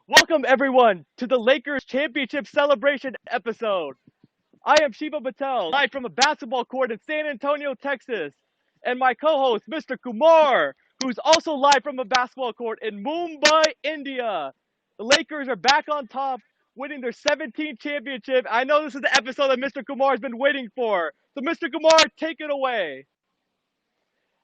Welcome everyone to the Lakers championship celebration episode. I am Shivam Patel, live from a basketball court in San Antonio, Texas, and my co-host Mr. Kumar, who's also live from a basketball court in Mumbai, India. The Lakers are back on top, winning their 17th championship. I know this is the episode that Mr. Kumar has been waiting for. So Mr. Kumar, take it away.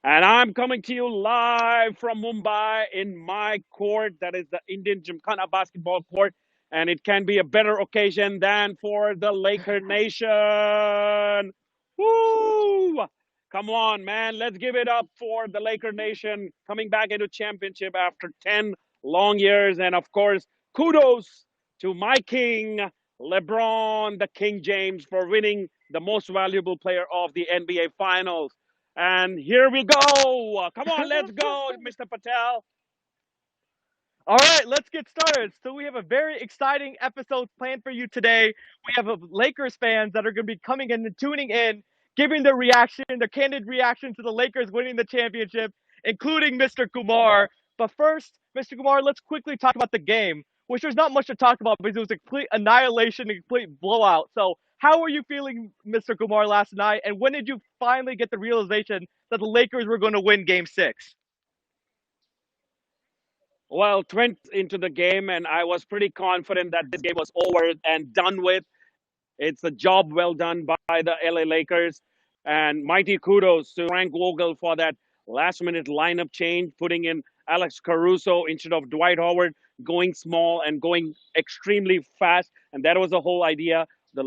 And I'm coming to you live from Mumbai in my court. That is the Indian Gymkhana basketball court. And it can be a better occasion than for the Laker Nation. Woo! Come on, man. Let's give it up for the Laker Nation coming back into championship after 10 long years. And of course, kudos to my king, LeBron, the King James, for winning the most valuable player of the NBA Finals. And here we go. Come on, let's go, Mr. Patel. All right, let's get started. So we have a very exciting episode planned for you today. We have Lakers fans that are going to be coming in and tuning in, giving their reaction, their candid reaction to the Lakers winning the championship, including Mr. Kumar. But first, Mr. Kumar, let's quickly talk about the game, which there's not much to talk about because it was a complete annihilation, a complete blowout. So how were you feeling, Mr. Kumar, last night? And when did you finally get the realization that the Lakers were going to win Game 6? Well, 20 into the game, and I was pretty confident that this game was over and done with. It's a job well done by the LA Lakers. And mighty kudos to Frank Vogel for that last minute lineup change, putting in Alex Caruso instead of Dwight Howard, going small and going extremely fast. And that was the whole idea. The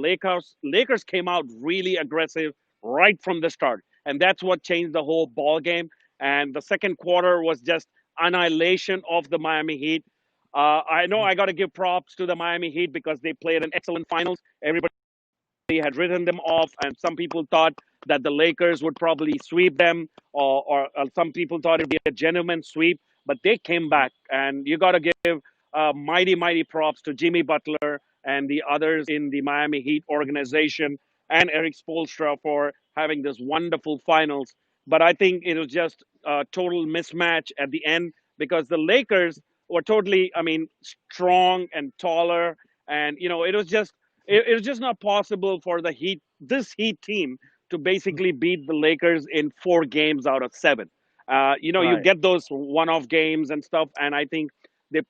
Lakers came out really aggressive right from the start. And that's what changed the whole ball game. And the second quarter was just annihilation of the Miami Heat. I know I got to give props to the Miami Heat because they played an excellent finals. Everybody had written them off, and some people thought that the Lakers would probably sweep them, or some people thought it'd be a gentleman sweep. But they came back, and you got to give mighty props to Jimmy Butler and the others in the Miami Heat organization and Eric Spoelstra for having this wonderful finals. But I think it was just a total mismatch at the end because the Lakers were totally, I mean, strong and taller, and it was just not possible for this Heat team, to basically beat the Lakers in 4 games out of 7. You Right. get those one-off games and stuff, and I think they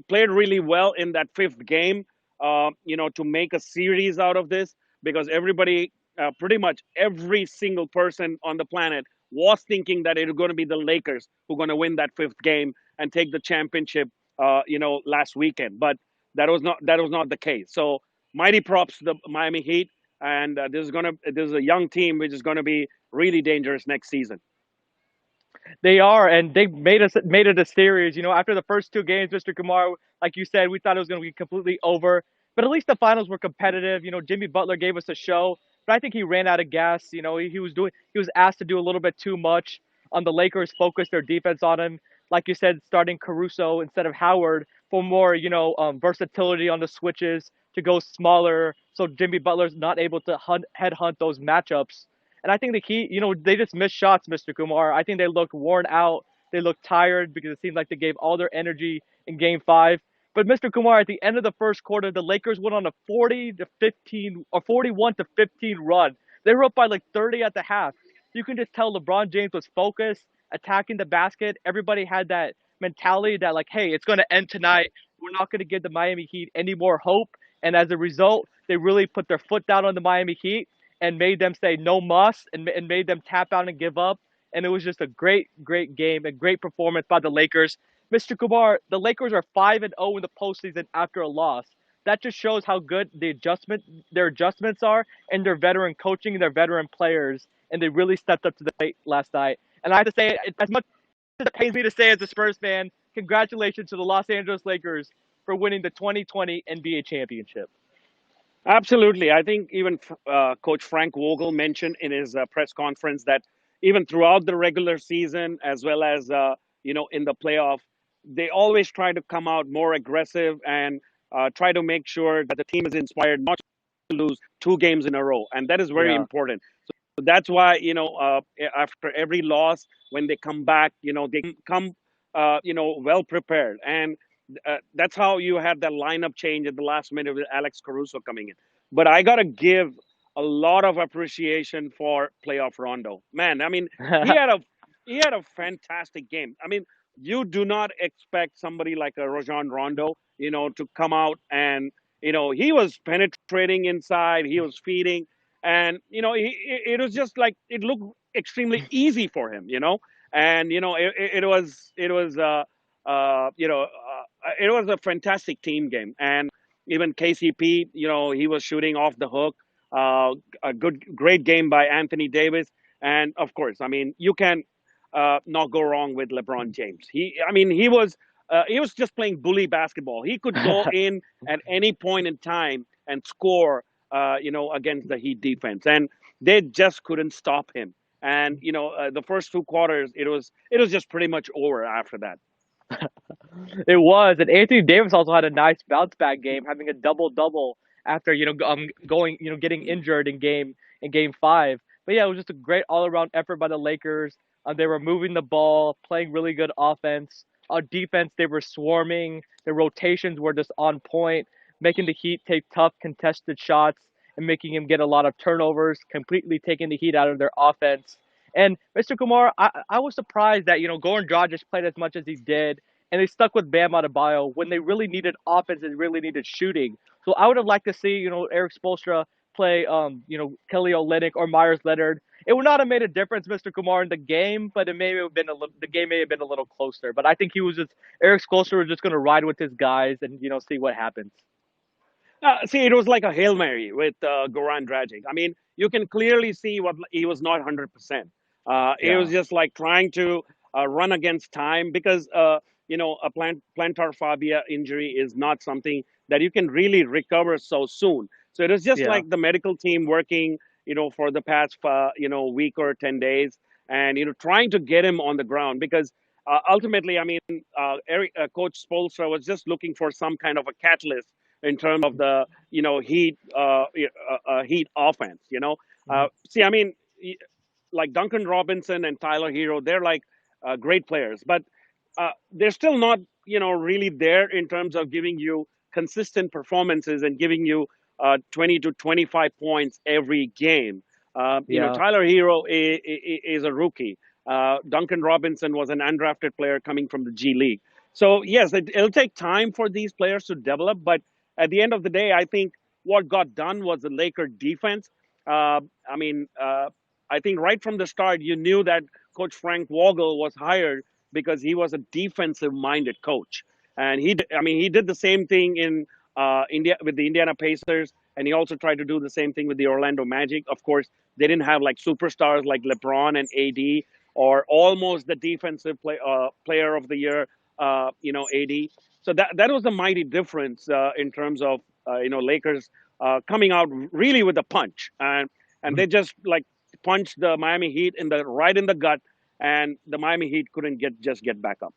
played really well in that 5th game. To make a series out of this, because everybody, pretty much every single person on the planet, was thinking that it was going to be the Lakers who are going to win that 5th game and take the championship. Last weekend, but that was not the case. So mighty props to the Miami Heat, and this is a young team which is gonna be really dangerous next season. They are, and they made it a series. After the first 2 games, Mr. Kumar, like you said, we thought it was going to be completely over. But at least the finals were competitive. Jimmy Butler gave us a show, but I think he ran out of gas. He was asked to do a little bit too much. The Lakers focused their defense on him, like you said, starting Caruso instead of Howard for more, versatility on the switches to go smaller, so Jimmy Butler's not able to headhunt those matchups. And I think the key, they just missed shots, Mr. Kumar. I think they looked worn out. They looked tired because it seemed like they gave all their energy in Game 5. But Mr. Kumar, at the end of the first quarter, the Lakers went on a 40-15 or 41-15 run. They were up by like 30 at the half. You can just tell LeBron James was focused, attacking the basket. Everybody had that mentality that like, hey, it's going to end tonight. We're not going to give the Miami Heat any more hope. And as a result, they really put their foot down on the Miami Heat and made them say no muss, and made them tap out and give up. And it was just a great game, a great performance by the Lakers. Mr. Kumar, the Lakers are 5-0 in the postseason after a loss. That just shows how good their adjustments are, and their veteran coaching and their veteran players. And they really stepped up to the plate last night. And I have to say, as much as it pains me to say as a Spurs fan, congratulations to the Los Angeles Lakers for winning the 2020 NBA championship. Absolutely. I think even Coach Frank Vogel mentioned in his press conference that even throughout the regular season, as well as in the playoff, they always try to come out more aggressive and try to make sure that the team is inspired not to lose 2 games in a row, and that is very Yeah. important. So that's why after every loss, when they come back, they come well prepared, and that's how you had that lineup change at the last minute with Alex Caruso coming in. But I gotta give a lot of appreciation for playoff Rondo. Man, I mean, he had a he had a fantastic game. I mean, you do not expect somebody like a Rajon Rondo, to come out and he was penetrating inside, he was feeding, and it was just like it looked extremely easy for him, and it was a fantastic team game, and even KCP, he was shooting off the hook. A great game by Anthony Davis, and of course, I mean, you can not go wrong with LeBron James. He was just playing bully basketball. He could go in at any point in time and score, against the Heat defense, and they just couldn't stop him. And the first 2 quarters, it was just pretty much over after that. It was, and Anthony Davis also had a nice bounce back game, having a double double after going getting injured in game five. But yeah, it was just a great all around effort by the Lakers. They were moving the ball, playing really good offense. On defense, they were swarming. The rotations were just on point, making the Heat take tough contested shots and making him get a lot of turnovers, completely taking the Heat out of their offense. And Mr. Kumar, I was surprised that Goran Dragic played as much as he did, and they stuck with Bam Adebayo when they really needed offense and really needed shooting. So I would have liked to see Eric Spoelstra play Kelly Olynyk or Myers Leonard. It would not have made a difference, Mr. Kumar, in the game, but it may have been the game may have been a little closer. But I think Eric Spoelstra was just going to ride with his guys and see what happens. See, it was like a Hail Mary with Goran Dragic. I mean, you can clearly see what he was not 100%. It was Yeah. just like trying to run against time because, a plantar fibia injury is not something that you can really recover so soon. So it was just Yeah. like the medical team working, for the past, week or 10 days, and, trying to get him on the ground because ultimately, I mean, Coach Spolstra was just looking for some kind of a catalyst in terms of the Heat offense. See, I mean, like Duncan Robinson and Tyler Hero, they're like great players, but they're still not really there in terms of giving you consistent performances and giving you 20 to 25 points every game. Yeah. Tyler Hero is a rookie. Duncan Robinson was an undrafted player coming from the G League. So yes, it'll take time for these players to develop, but at the end of the day, I think what got done was the Laker defense. I mean, I think right from the start, you knew that Coach Frank Vogel was hired because he was a defensive-minded coach, and he did the same thing in India with the Indiana Pacers, and he also tried to do the same thing with the Orlando Magic. Of course, they didn't have like superstars like LeBron and AD, or almost the defensive player of the year, AD. So that was a mighty difference in terms of Lakers coming out really with a punch, and they just like punched the Miami Heat right in the gut, and the Miami Heat couldn't get back up.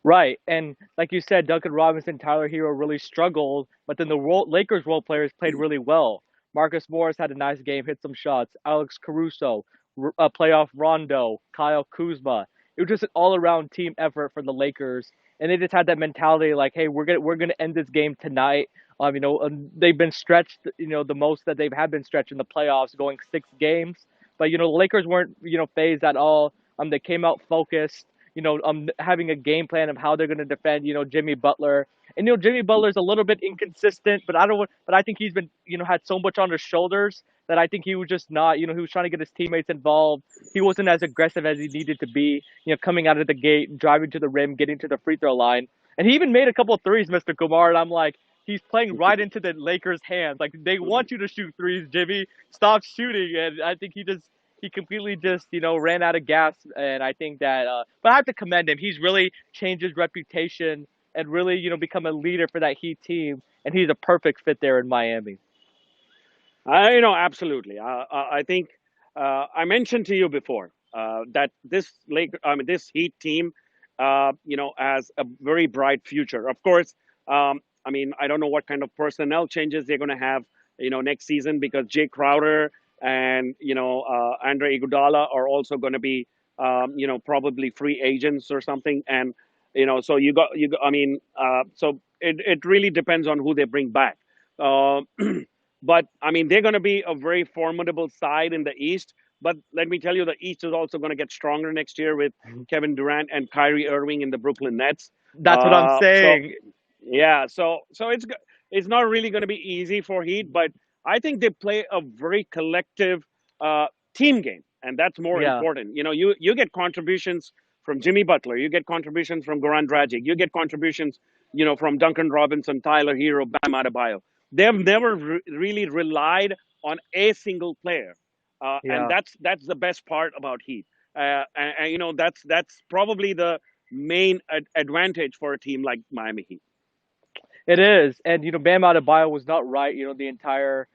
Right, and like you said, Duncan Robinson, Tyler Hero really struggled, but then the Lakers role players played really well. Marcus Morris had a nice game, hit some shots. Alex Caruso, playoff Rondo, Kyle Kuzma. It was just an all-around team effort for the Lakers, and they just had that mentality like, hey, we're gonna end this game tonight. They've been stretched, the most that they've had been stretched in the playoffs, going 6 games. But the Lakers weren't, phased at all. They came out focused, having a game plan of how they're going to defend, Jimmy Butler. And Jimmy Butler's a little bit inconsistent, but I think he's been, had so much on his shoulders that I think he was just not, he was trying to get his teammates involved. He wasn't as aggressive as he needed to be, coming out of the gate, driving to the rim, getting to the free throw line. And he even made a couple of threes, Mr. Kumar, and I'm like, he's playing right into the Lakers' hands. Like, they want you to shoot threes, Jimmy. Stop shooting. And I think he completely just, ran out of gas. And I think that, but I have to commend him. He's really changed his reputation and really, become a leader for that Heat team. And he's a perfect fit there in Miami. Absolutely. I think I mentioned to you before that this Heat team as a very bright future. Of course, I mean, I don't know what kind of personnel changes they're going to have, next season, because Jay Crowder and Andre Iguodala are also going to be, probably free agents or something, and so I mean, so it really depends on who they bring back. Uh, but I mean, they're going to be a very formidable side in the East. But let me tell you, the East is also going to get stronger next year with Kevin Durant and Kyrie Irving in the Brooklyn Nets. That's what I'm So saying. yeah, so it's not really going to be easy for Heat, but I think they play a very collective uh, team game, and that's more Yeah. important. You get contributions from Jimmy Butler, you get contributions from Goran Dragic, you get contributions, from Duncan Robinson, Tyler Hero, Bam Adebayo. They've never really relied on a single player, and Yeah. that's the best part about Heat. And that's probably the main advantage for a team like Miami Heat. It is, and Bam Adebayo was not right. The entire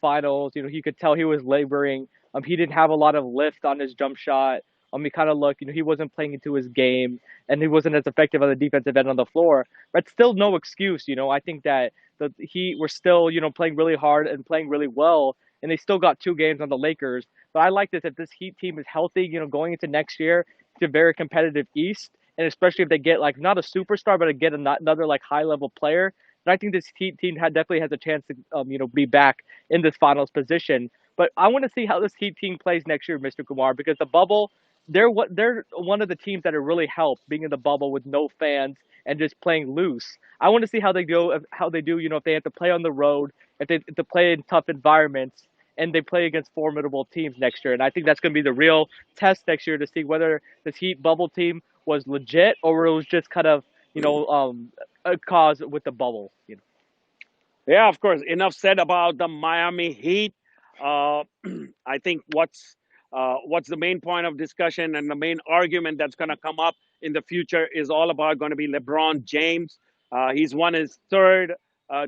finals. He could tell he was laboring. He didn't have a lot of lift on his jump shot. He kind of looked. He wasn't playing into his game, and he wasn't as effective on the defensive end on the floor. But still, no excuse. I think that the Heat were still, playing really hard and playing really well, and they still got 2 games on the Lakers. But I like this. If this Heat team is healthy, going into next year, it's a very competitive East, and especially if they get like not a superstar, but get another like high level player. And I think this Heat team definitely has a chance to be back in this finals position. But I want to see how this Heat team plays next year, Mr. Kumar, because the bubble, they're one of the teams that are really helped being in the bubble with no fans and just playing loose. I want to see how they go, how they do. If they have to play on the road, if they play in tough environments, and they play against formidable teams next year. And I think that's going to be the real test next year to see whether this Heat bubble team was legit or it was just kind of a cause with the bubble. Yeah, of course. Enough said about the Miami Heat. Uh, I think what's the main point of discussion and the main argument that's going to come up in the future is all about going to be LeBron James. He's won his third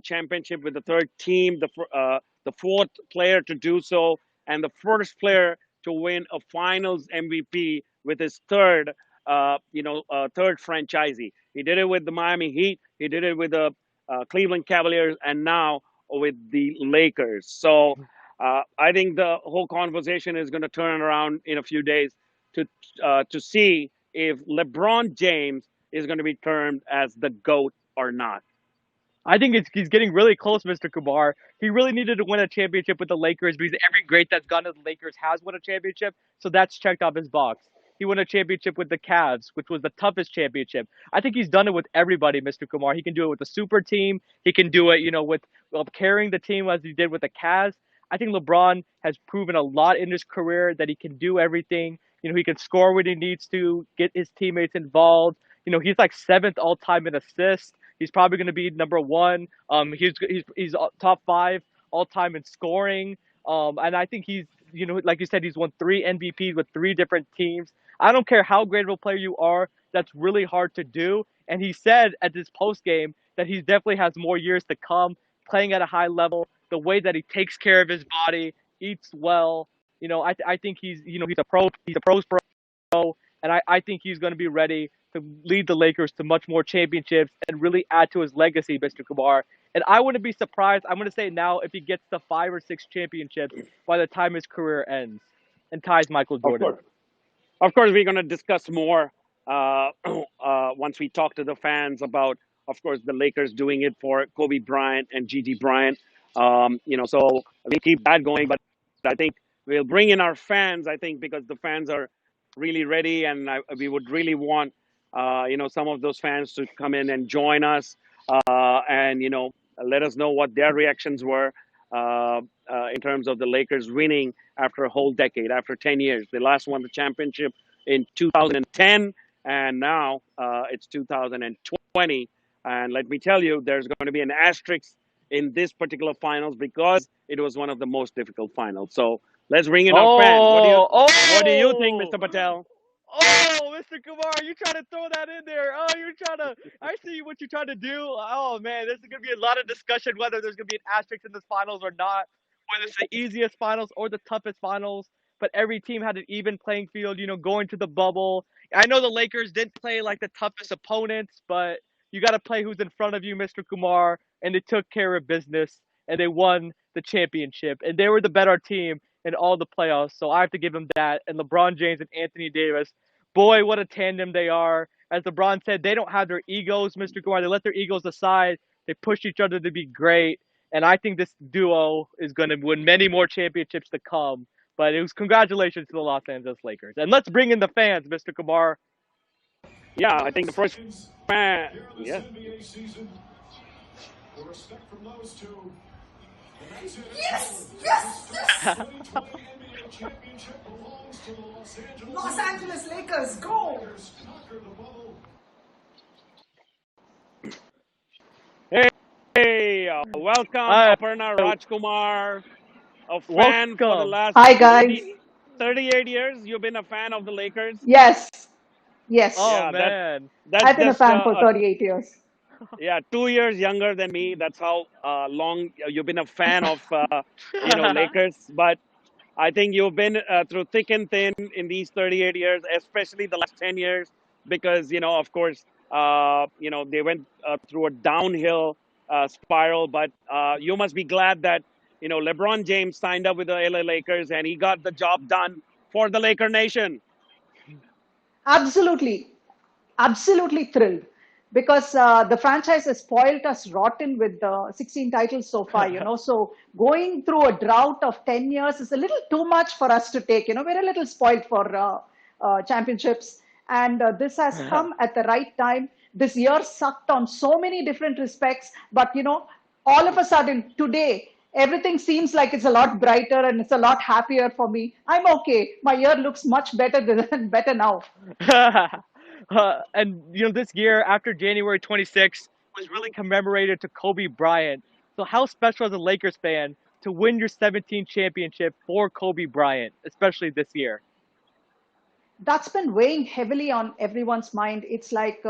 championship with the third team, the fourth player to do so, and the first player to win a Finals MVP with his third franchisee. He did it with the Miami Heat. He did it with the Cleveland Cavaliers, and now with the Lakers. So I think the whole conversation is going to turn around in a few days to see if LeBron James is going to be termed as the GOAT or not. I think he's getting really close, Mr. Kumar. He really needed to win a championship with the Lakers because every great that's gone to the Lakers has won a championship, so that's checked off his box. He won a championship with the Cavs, which was the toughest championship. I think he's done it with everybody, Mr. Kumar. He can do it with the super team. He can do it, with carrying the team as he did with the Cavs. I think LeBron has proven a lot in his career that he can do everything. He can score when he needs to, get his teammates involved. He's like seventh all time in assists. He's probably going to be number one. He's top five all time in scoring. And I think he's like you said, he's won 3 MVPs with 3 different teams. I don't care how great of a player you are. That's really hard to do. And he said at this post game that he definitely has more years to come, playing at a high level. The way that he takes care of his body, eats well. I think he's a pro. He's a pro's pro, and I think he's going to be ready to lead the Lakers to much more championships and really add to his legacy, Mr. Kumar. And I wouldn't be surprised. I'm going to say now if he gets to 5 or 6 championships by the time his career ends and ties Michael Of Jordan. course. Of course, we're going to discuss more once we talk to the fans about, of course, the Lakers doing it for Kobe Bryant and Gigi Bryant. So we keep that going. But I think we'll bring in our fans. I think because the fans are really ready, and we would really want, some of those fans to come in and join us, and let us know what their reactions were in terms of the Lakers winning after a whole decade, after 10 years. They last won the championship in 2010, and now it's 2020. And let me tell you, there's going to be an asterisk in this particular finals because it was one of the most difficult finals. So let's bring in our fans. Oh, What do you think, oh, Mr. Patel? oh, Mr. Kumar, you trying to throw that in there? Oh, you're trying to. I see what you're trying to do. Oh man, there's gonna be a lot of discussion whether there's gonna be an asterisk in this finals or not, whether it's the easiest finals or the toughest finals. But every team had an even playing field. Going to the bubble. I know the Lakers didn't play like the toughest opponents, but you got to play who's in front of you, Mr. Kumar, and they took care of business and they won the championship and they were the better team in all the playoffs. So I have to give them that. And LeBron James and Anthony Davis, boy, what a tandem they are. As LeBron said, they don't have their egos, Mr. Kumar. They let their egos aside. They push each other to be great. And I think this duo is going to win many more championships to come. But it was congratulations to the Los Angeles Lakers. And let's bring in the fans, Mr. Kumar. Yeah, I think the first fan. Yeah. Yes, yes, yes! Los Angeles Lakers, go! Hey, welcome, Hi, Aparna Rajkumar, a fan for the welcome. last Hi, guys. 38 years. You've been a fan of the Lakers. Yes, yes. Oh Yeah, man. that's I've been a just fan for 38 years. yeah, 2 years younger than me. That's how long you've been a fan of Lakers. But I think you've been through thick and thin in these 38 years, especially the last 10 years, because of course, they went through a downhill spiral. But you must be glad that LeBron James signed up with the LA Lakers and he got the job done for the Laker Nation. Absolutely, absolutely thrilled because the franchise has spoiled us rotten with 16 titles so far. So going through a drought of 10 years is a little too much for us to take. We're a little spoiled for championships. And this has come at the right time. This year sucked on so many different respects. But, all of a sudden today, everything seems like it's a lot brighter and it's a lot happier for me. I'm okay. My year looks much better than better now. And this year after January 26th was really commemorated to Kobe Bryant. So how special as a Lakers fan to win your 17th championship for Kobe Bryant, especially this year? That's been weighing heavily on everyone's mind. It's like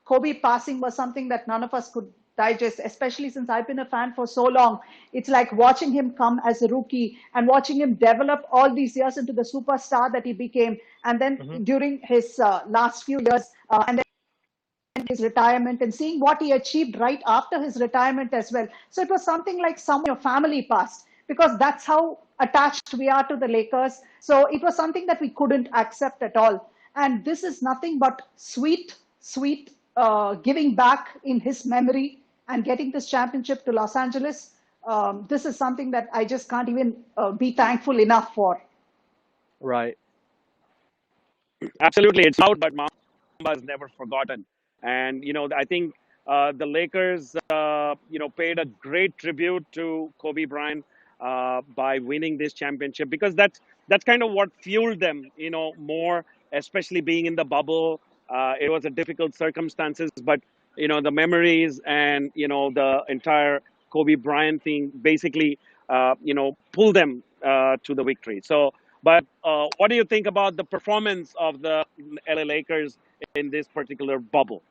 Kobe passing was something that none of us could digest, especially since I've been a fan for so long. It's like watching him come as a rookie and watching him develop all these years into the superstar that he became. And then Hmm. during his last few years, and then his retirement and seeing what he achieved right after his retirement as well. So it was something like some your family passed because that's how attached we are to the Lakers. So it was something that we couldn't accept at all. And this is nothing but sweet, sweet giving back in his memory and getting this championship to Los Angeles. This is something that I just can't even be thankful enough for. Right. Absolutely, it's loud, but Mamba is never forgotten. And I think the Lakers, paid a great tribute to Kobe Bryant by winning this championship because that's kind of what fueled them, more, especially being in the bubble. It was a difficult circumstances, but the memories and the entire Kobe Bryant thing basically, pulled them to the victory. So. But what do you think about the performance of the LA Lakers in this particular bubble?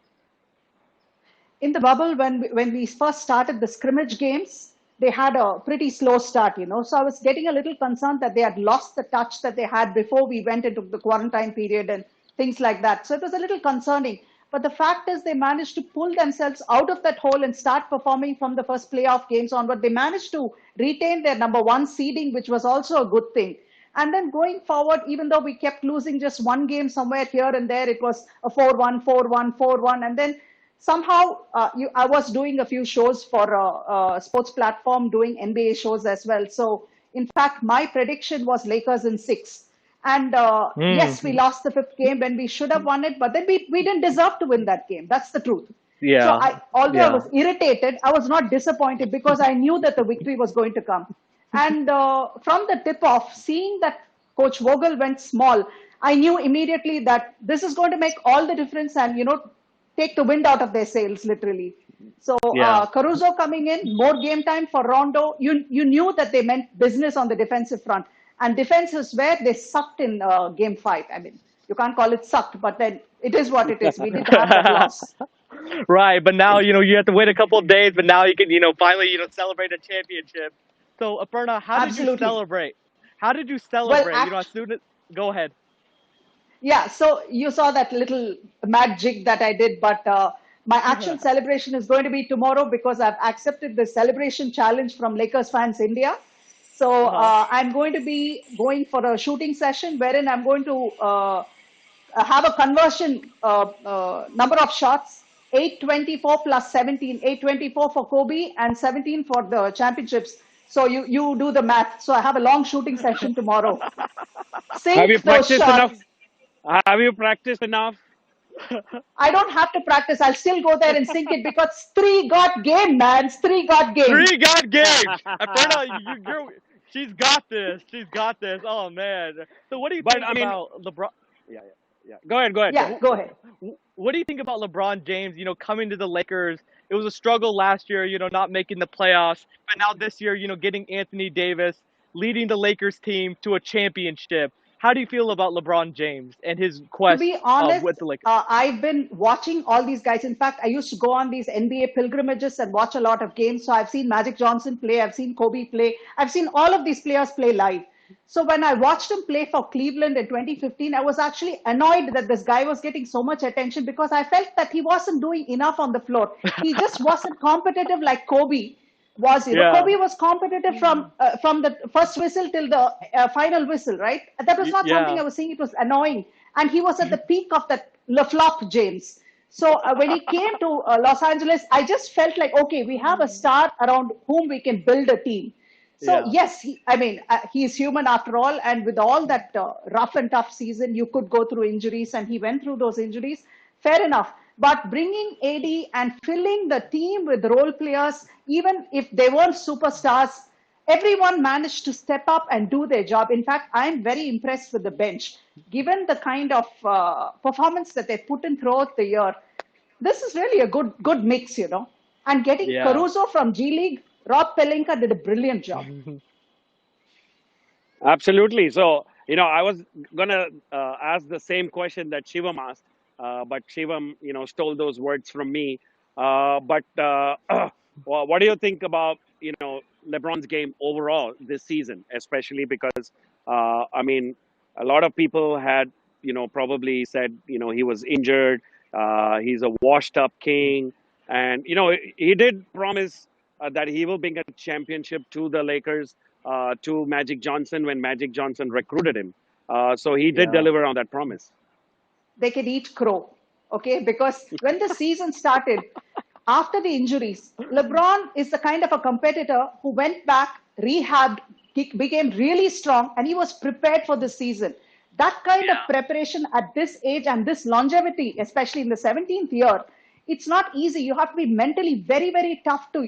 In the bubble when we first started the scrimmage games, they had a pretty slow start. So I was getting a little concerned that they had lost the touch that they had before we went into the quarantine period and things like that. So it was a little concerning. But the fact is they managed to pull themselves out of that hole and start performing from the first playoff games onward. They managed to retain their number one seeding, which was also a good thing. And then going forward, even though we kept losing just one game somewhere here and there, it was a 4-1, 4-1, 4-1. And then somehow I was doing a few shows for a sports platform, doing NBA shows as well. So in fact, my prediction was Lakers in six. And yes, we Mm. lost the fifth game when we should have won it, but then we didn't deserve to win that game. That's the truth. So Yeah. although I Yeah. was irritated, I was not disappointed because I knew that the victory was going to come. And from the tip off, seeing that Coach Vogel went small, I knew immediately that this is going to make all the difference and, take the wind out of their sails, literally. So Yeah. Caruso coming in, more game time for Rondo. You knew that they meant business on the defensive front. And defense is where they sucked in game five. I mean, you can't call it sucked, but then it is what it is. We did have that loss. Right, but now you have to wait a couple of days, but now you can finally celebrate a championship. So Aparna, how did you Absolutely. celebrate? How did you Well, celebrate? As soon as go ahead. Yeah, so you saw that little mad jig that I did, but my actual celebration is going to be tomorrow because I've accepted the celebration challenge from Lakers Fans India. So I'm going to be going for a shooting session wherein I'm going to have a conversion number of shots 824 plus 17, 824 for Kobe and 17 for the championships. So you do the math. So I have a long shooting session tomorrow. Have you Sink those practiced enough? shots. Have you practiced enough? I don't have to practice. I'll still go there and sink it because three got game, man. Three got game. Three God games. Aparna, she's got this. She's got this. Oh man. So what do you But think I mean, about LeBron? Yeah, yeah. Go ahead. Go ahead. Go Yeah, ahead. go ahead. What do you think about LeBron James? Coming to the Lakers. It was a struggle last year. Not making the playoffs, but now this year, getting Anthony Davis, leading the Lakers team to a championship. How do you feel about LeBron James and his To quest be honest, with the Lakers? I've been watching all these guys. In fact, I used to go on these NBA pilgrimages and watch a lot of games. So I've seen Magic Johnson play, I've seen Kobe play, I've seen all of these players play live. So when I watched him play for Cleveland in 2015, I was actually annoyed that this guy was getting so much attention because I felt that he wasn't doing enough on the floor. He just wasn't competitive like Kobe was. Yeah. Kobe was competitive from the first whistle till the final whistle, right? That was not something Yeah. I was saying. It was annoying, and he was at the peak of that LeFlop James. So when he came to Los Angeles, I just felt like, okay, we have a star around whom we can build a team. So Yeah. yes, he's human after all, and with all that rough and tough season, you could go through injuries, and he went through those injuries. Fair enough. But bringing AD and filling the team with role players, even if they weren't superstars, everyone managed to step up and do their job. In fact, I'm very impressed with the bench. Given the kind of performance that they put in throughout the year, this is really a good mix. And getting Yeah. Caruso from G League, Rob Pelinka did a brilliant job. Absolutely. So, I was gonna ask the same question that Shivam asked, but Shivam, stole those words from me. But well, what do you think about, LeBron's game overall this season, especially because, I mean, a lot of people had, probably said, he was injured. He's a washed-up king, and he did promise that he will bring a championship to the Lakers to Magic Johnson when Magic Johnson recruited him. So he did Yeah. deliver on that promise. They could eat crow. Okay, because when the season started, after the injuries, LeBron is the kind of a competitor who went back, rehabbed, he became really strong, and he was prepared for the season. That kind of Yeah. preparation at this age and this longevity, especially in the 17th year, it's not easy. You have to be mentally very, very tough to,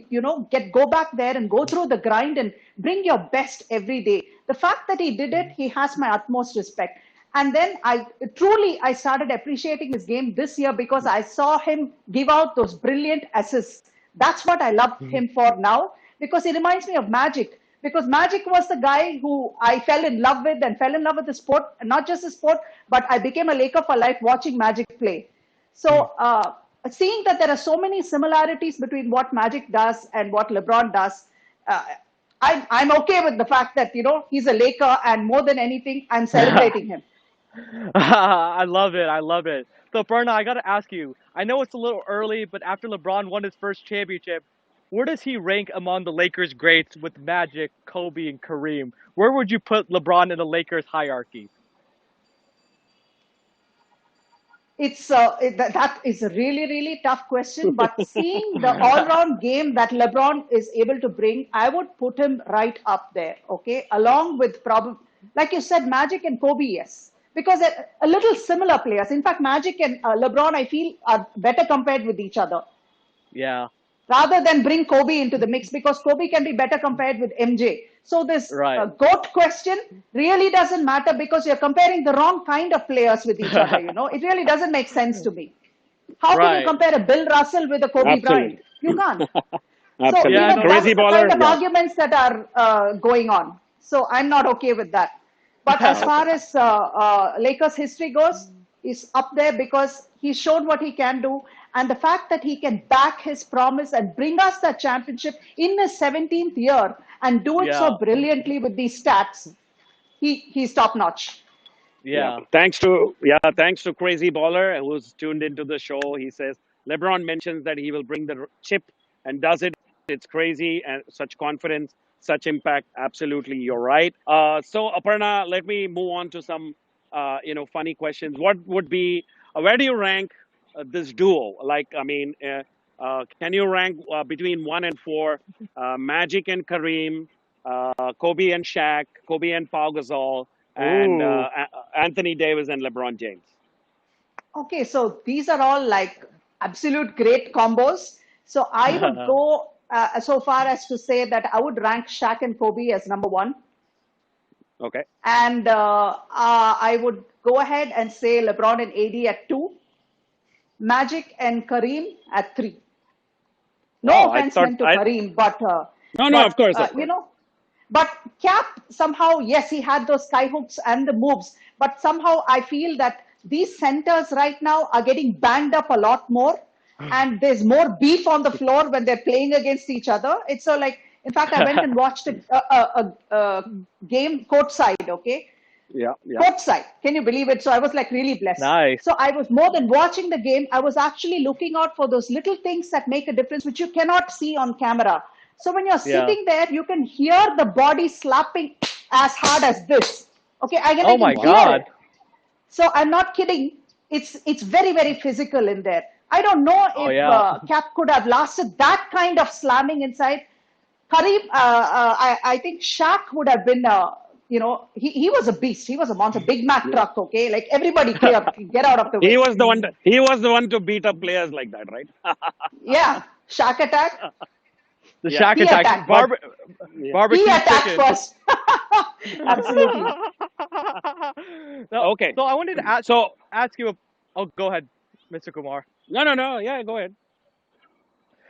go back there and go through the grind and bring your best every day. The fact that he did it, he has my utmost respect. And then I started appreciating his game this year because I saw him give out those brilliant assists. That's what I love him for now because he reminds me of Magic. Because Magic was the guy who I fell in love with and fell in love with the sport, not just the sport, but I became a Laker for life watching Magic play. So seeing that there are so many similarities between what Magic does and what LeBron does, uh, I'm okay with the fact that he's a Laker, and more than anything, I'm celebrating him. I love it. I love it. So, Berna, I got to ask you. I know it's a little early, but after LeBron won his first championship, where does he rank among the Lakers greats with Magic, Kobe, and Kareem? Where would you put LeBron in the Lakers hierarchy? That is a really, really tough question. But seeing the all-round game that LeBron is able to bring, I would put him right up there. Okay, along with probably, like you said, Magic and Kobe, yes, because a little similar players. In fact, Magic and LeBron, I feel, are better compared with each other Yeah. rather than bring Kobe into the mix because Kobe can be better compared with MJ. So this Right. GOAT question really doesn't matter because you're comparing the wrong kind of players with each other. It really doesn't make sense to me. How can you Right. compare a Bill Russell with a Kobe Bryant? Absolutely. You can't. So, Absolutely. Yeah, no, that's Crazy the baller. kind of Yeah. arguments that are going on. So I'm not okay with that. But as far Okay. as Lakers history goes, he's up there because he showed what he can do. And the fact that he can back his promise and bring us that championship in his 17th year and do it so Yeah. brilliantly with these stats, he's top notch. Yeah, Yeah. thanks to Crazy Baller who's tuned into the show. He says LeBron mentions that he will bring the chip and does it. It's crazy and such confidence, such impact. Absolutely, you're right. So Aparna, let me move on to some funny questions. What would be where do you rank this duo? Like, I mean, can you rank between 1 and 4? Magic and Kareem, Kobe and Shaq, Kobe and Pau Gasol, and Ooh. Anthony Davis and LeBron James. Okay, so these are all like absolute great combos. So I would go so far as to say that I would rank Shaq and Kobe as number one. Okay. And I would go ahead and say LeBron and AD at two, Magic and Kareem at three. No Wow, I offense thought meant to I Kareem, but no, of course, of you course. know, but Cap somehow, yes, he had those skyhooks and the moves, but somehow I feel that these centers right now are getting banged up a lot more, and there's more beef on the floor when they're playing against each other. It's so like, in fact, I went and watched a game courtside. Okay, Yeah, yeah. courtside. Can you believe it? So I was like really blessed. Nice. So I was more than watching the game, I was actually looking out for those little things that make a difference, which you cannot see on camera. So when you're Yeah. sitting there, you can hear the body slapping as hard as this. Okay, Oh I can my hear God. it. So I'm not kidding. It's very very physical in there. I don't know Oh if yeah. Cap could have lasted that kind of slamming inside. Kareem, I think Shaq would have been, he was a beast. He was a monster. Big Mac Yeah. truck, okay? Like everybody clear, get out of the He way. was the one. He was the one to beat up players like that, right? Yeah, Shaq attack. The Yeah, Shack He attack. attacked. but yeah. He Barbecue attacked chicken. first. Absolutely. No, Okay. so I wanted to So ask you. Oh, go ahead, Mr. Kumar. no. Yeah, go ahead.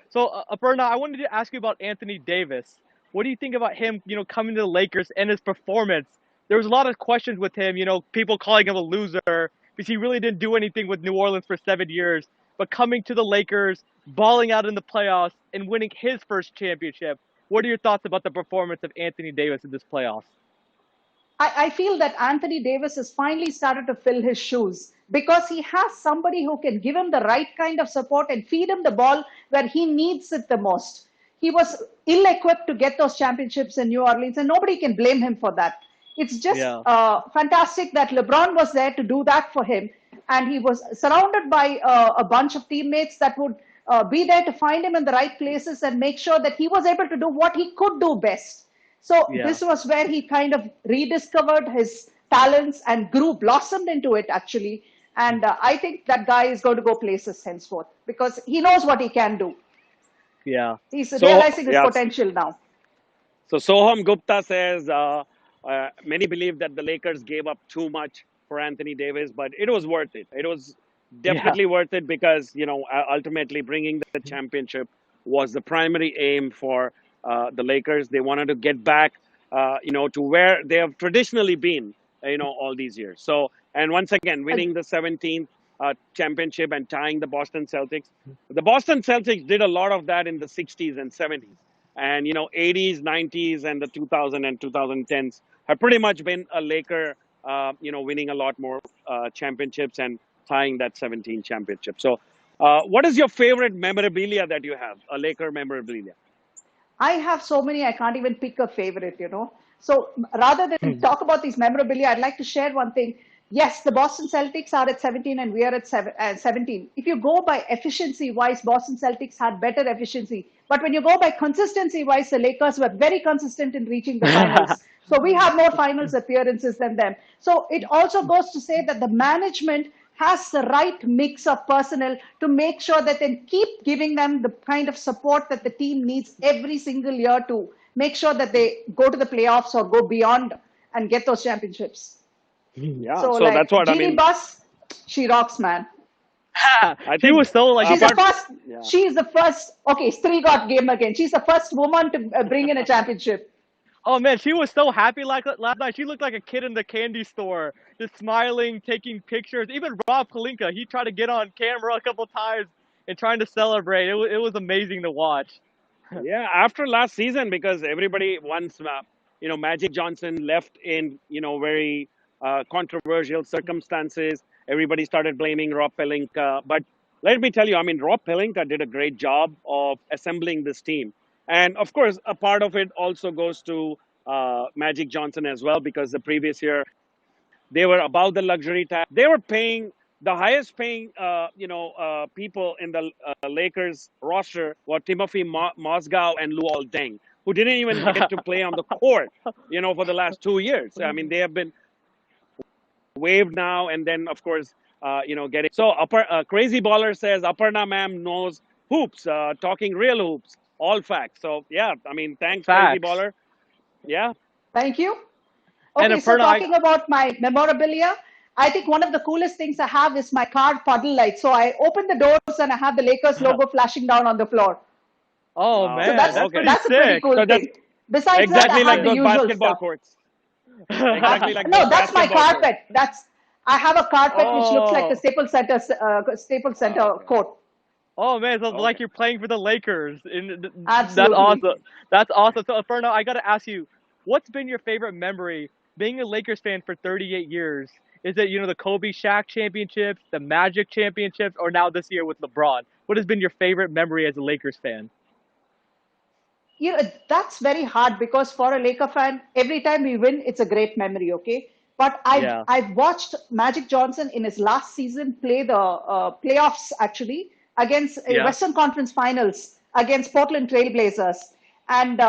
So, Aparna, I wanted to ask you about Anthony Davis. What do you think about him, coming to the Lakers and his performance? There was a lot of questions with him, people calling him a loser because he really didn't do anything with New Orleans for 7 years. But coming to the Lakers, balling out in the playoffs, and winning his first championship. What are your thoughts about the performance of Anthony Davis in this playoffs? I feel that Anthony Davis has finally started to fill his shoes because he has somebody who can give him the right kind of support and feed him the ball where he needs it the most. He was ill equipped to get those championships in New Orleans, and nobody can blame him for that. It's just Yeah, fantastic that LeBron was there to do that for him, and he was surrounded by a bunch of teammates that would be there to find him in the right places and make sure that he was able to do what he could do best. So yeah, this was where he kind of rediscovered his talents and grew, blossomed into it actually. And I think that guy is going to go places henceforth because he knows what he can do. yeah. He's So realizing his yeah. potential now. So Soham Gupta says many believe that the Lakers gave up too much for Anthony Davis, but it was worth it. It was Yeah, definitely worth it because ultimately bringing the championship was the primary aim for the Lakers. They wanted to get back, to where they have traditionally been, all these years. So and once again, winning the 17th championship and tying the Boston Celtics. The Boston Celtics did a lot of that in the 60s and 70s and 80s 90s and the 2000 and 2010s have pretty much been a Laker winning a lot more championships and tying that 17 championship. So what is your favorite memorabilia that you have, a Laker memorabilia? I have so many, I can't even pick a favorite. So rather than talk about these memorabilia, I'd like to share one thing. Yes, the Boston Celtics are at 17 and we are at 17. If you go by efficiency wise, Boston Celtics had better efficiency. But when you go by consistency wise, the Lakers were very consistent in reaching the finals. So we have more finals appearances than them. So it also goes to say that the management has the right mix of personnel to make sure that they keep giving them the kind of support that the team needs every single year to make sure that they go to the playoffs or go beyond and get those championships. Yeah, So so that's like what I Jeannie mean. Buss, she rocks, man. I she think was so like She's the apart, first. yeah. She's the first. Okay, Stree got game again. She's the first woman to bring in a championship. Oh man, she was so happy like last night. She looked like a kid in the candy store, just smiling, taking pictures. Even Rob Pelinka, he tried to get on camera a couple times and trying to celebrate. It was amazing to watch. Yeah, after last season, because everybody once Magic Johnson left in very controversial circumstances. Everybody started blaming Rob Pelinka. But let me tell you, I mean, Rob Pelinka did a great job of assembling this team. And of course, a part of it also goes to Magic Johnson as well, because the previous year they were above the luxury tax. They were paying the highest paying, people in the Lakers roster were Timothy Mozgov and Luol Deng, who didn't even get to play on the court, for the last 2 years. I mean, they have been waived now, and then of course, getting so. Crazy Baller says Aparna ma'am knows hoops, talking real hoops, all facts. So yeah, I mean, thanks, Crazy Facts. Baller. Yeah. Thank you. And Okay, so Aparna, talking about my memorabilia, I think one of the coolest things I have is my car puddle light. So I open the doors and I have the Lakers logo flashing down on the floor. oh Wow. So man, that's that's Okay. pretty that's a pretty sick. cool So that's thing. Besides that, I exactly like have the those usual basketball stuff. courts. Exactly like No, those that's my basketball courts. carpet. That's I have a carpet which looks like the Oh, Staples Center Okay. court. oh man, so it's like Okay. you're playing for the Lakers. That's Absolutely. awesome. That's awesome. So Inferno, I gotta ask you, what's been your favorite memory being a Lakers fan for 38 years? Is it the Kobe Shaq championships, the Magic championships, or now this year with LeBron? What has been your favorite memory as a Lakers fan? That's very hard because for a Laker fan, every time we win, it's a great memory, okay? But I've Yeah, I've watched Magic Johnson in his last season play the playoffs actually against yeah, Western Conference Finals against Portland Trailblazers, and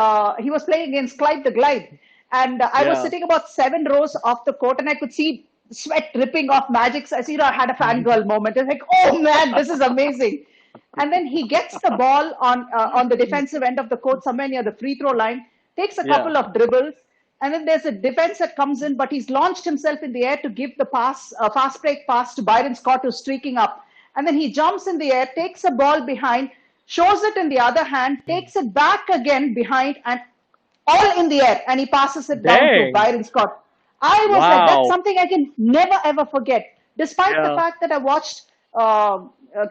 he was playing against Clyde the Glide, and I was yeah. sitting about 7 rows off the court, and I could see sweat dripping off Magic's. I had a fangirl moment. I was like, oh man, this is amazing. And then he gets the ball on the defensive end of the court, somewhere near the free throw line, takes a Yeah. couple of dribbles, and then there's a defense that comes in, but he's launched himself in the air to give the pass, a fast break pass to Byron Scott, who's streaking up. And then he jumps in the air, takes a ball behind, shows it in the other hand, takes it back again behind, and all in the air, and he passes it down to Dang. Byron Scott. I was like, that's Wow. something I can never ever forget. Despite the Yeah. fact that I watched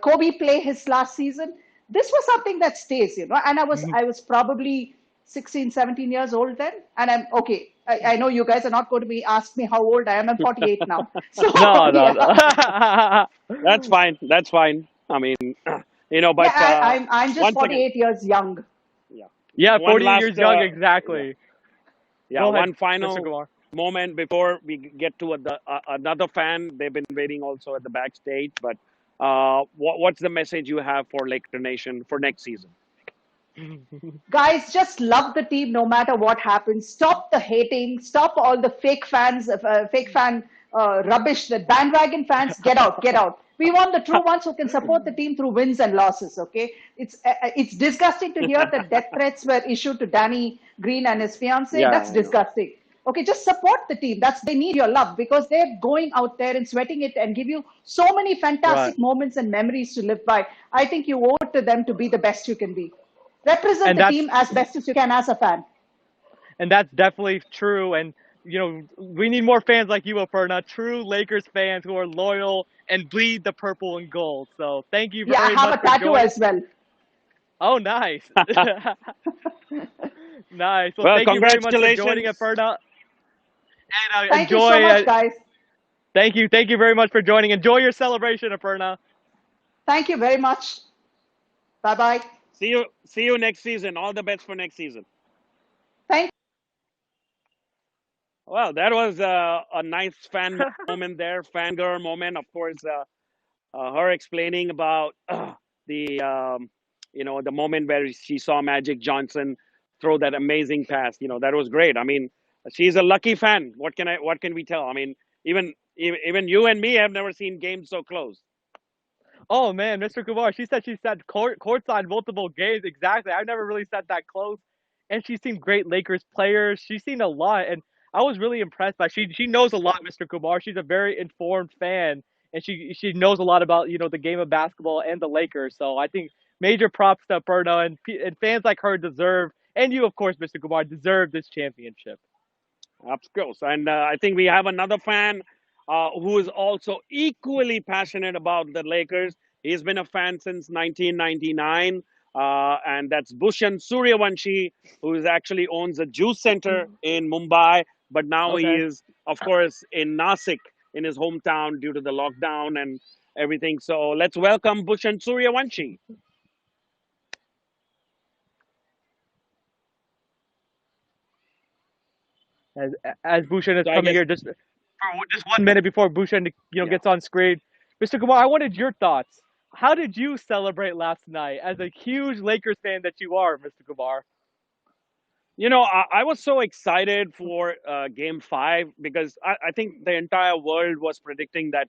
Kobe play his last season, this was something that stays. And I was probably 16, 17 years old then, and I'm okay. I know you guys are not going to be ask me how old I am. I'm 48 now, so No, no, yeah, no. That's fine. That's fine. I mean, yeah. but I'm just once again, 48 years young. yeah. Yeah, One 48 last, years young, yeah, exactly. yeah. Go ahead, One Mr. final Kumar. moment before we get to another fan. They've been waiting also at the backstage. But what's the message you have for Laker Nation for next season? Guys, just love the team no matter what happens. Stop the hating. Stop all the fake fans, fake fan rubbish. The bandwagon fans, get out, get out. We want the true ones who can support the team through wins and losses. Okay, it's disgusting to hear that death threats were issued to Danny Green and his fiance. Yeah, That's I know. disgusting. Okay, just support the team. They need your love because they're going out there and sweating it and give you so many Right. fantastic moments and memories to live by. I think you owe it to them to be the best you can be. Represent And the that's team as best as you can as a fan. and that's definitely true. And we need more fans like you, Aparna, true Lakers fans who are loyal and bleed the purple and gold. So thank you Yeah, I very have much a for tattoo joining. as well. Oh, nice. Nice. Well, Well, thank you very much for joining, congratulations. Aparna. And Thank you so enjoy. much, guys. Thank you very much for joining. Enjoy your celebration, Aparna. Thank you very much. Bye bye. See you next season. All the best for next season. Thank Well, that was a nice fan moment there, fangirl moment. Of course, her explaining about the moment where she saw Magic Johnson throw that amazing pass. That was great. I mean, she's a lucky fan. What can we tell? I mean, even you and me have never seen games so close. Oh man, Mr. Kumar, she said she sat courtside multiple games. Exactly. I've never really sat that close. And she's seen great Lakers players. She's seen a lot. And I was really impressed by she knows a lot, Mr. Kumar. She's a very informed fan and she knows a lot about, the game of basketball and the Lakers. So I think major props to Perno and fans like her deserve and you of course, Mr. Kumar, deserve this championship. Of course. And I think we have another fan who is also equally passionate about the Lakers. He's been a fan since 1999. And that's Bhushan Suryavanshi, who actually owns a juice center in Mumbai. But now he Okay. is, of course, in Nasik, in his hometown due to the lockdown and everything. So let's welcome Bhushan Suryavanshi. As as Bhushan is So I coming guess, here, just 1 minute before Bhushan yeah. gets on screen, Mr. Kumar, I wanted your thoughts. How did you celebrate last night as a huge Lakers fan that you are, Mr. Kumar? I was so excited for Game Five because I think the entire world was predicting that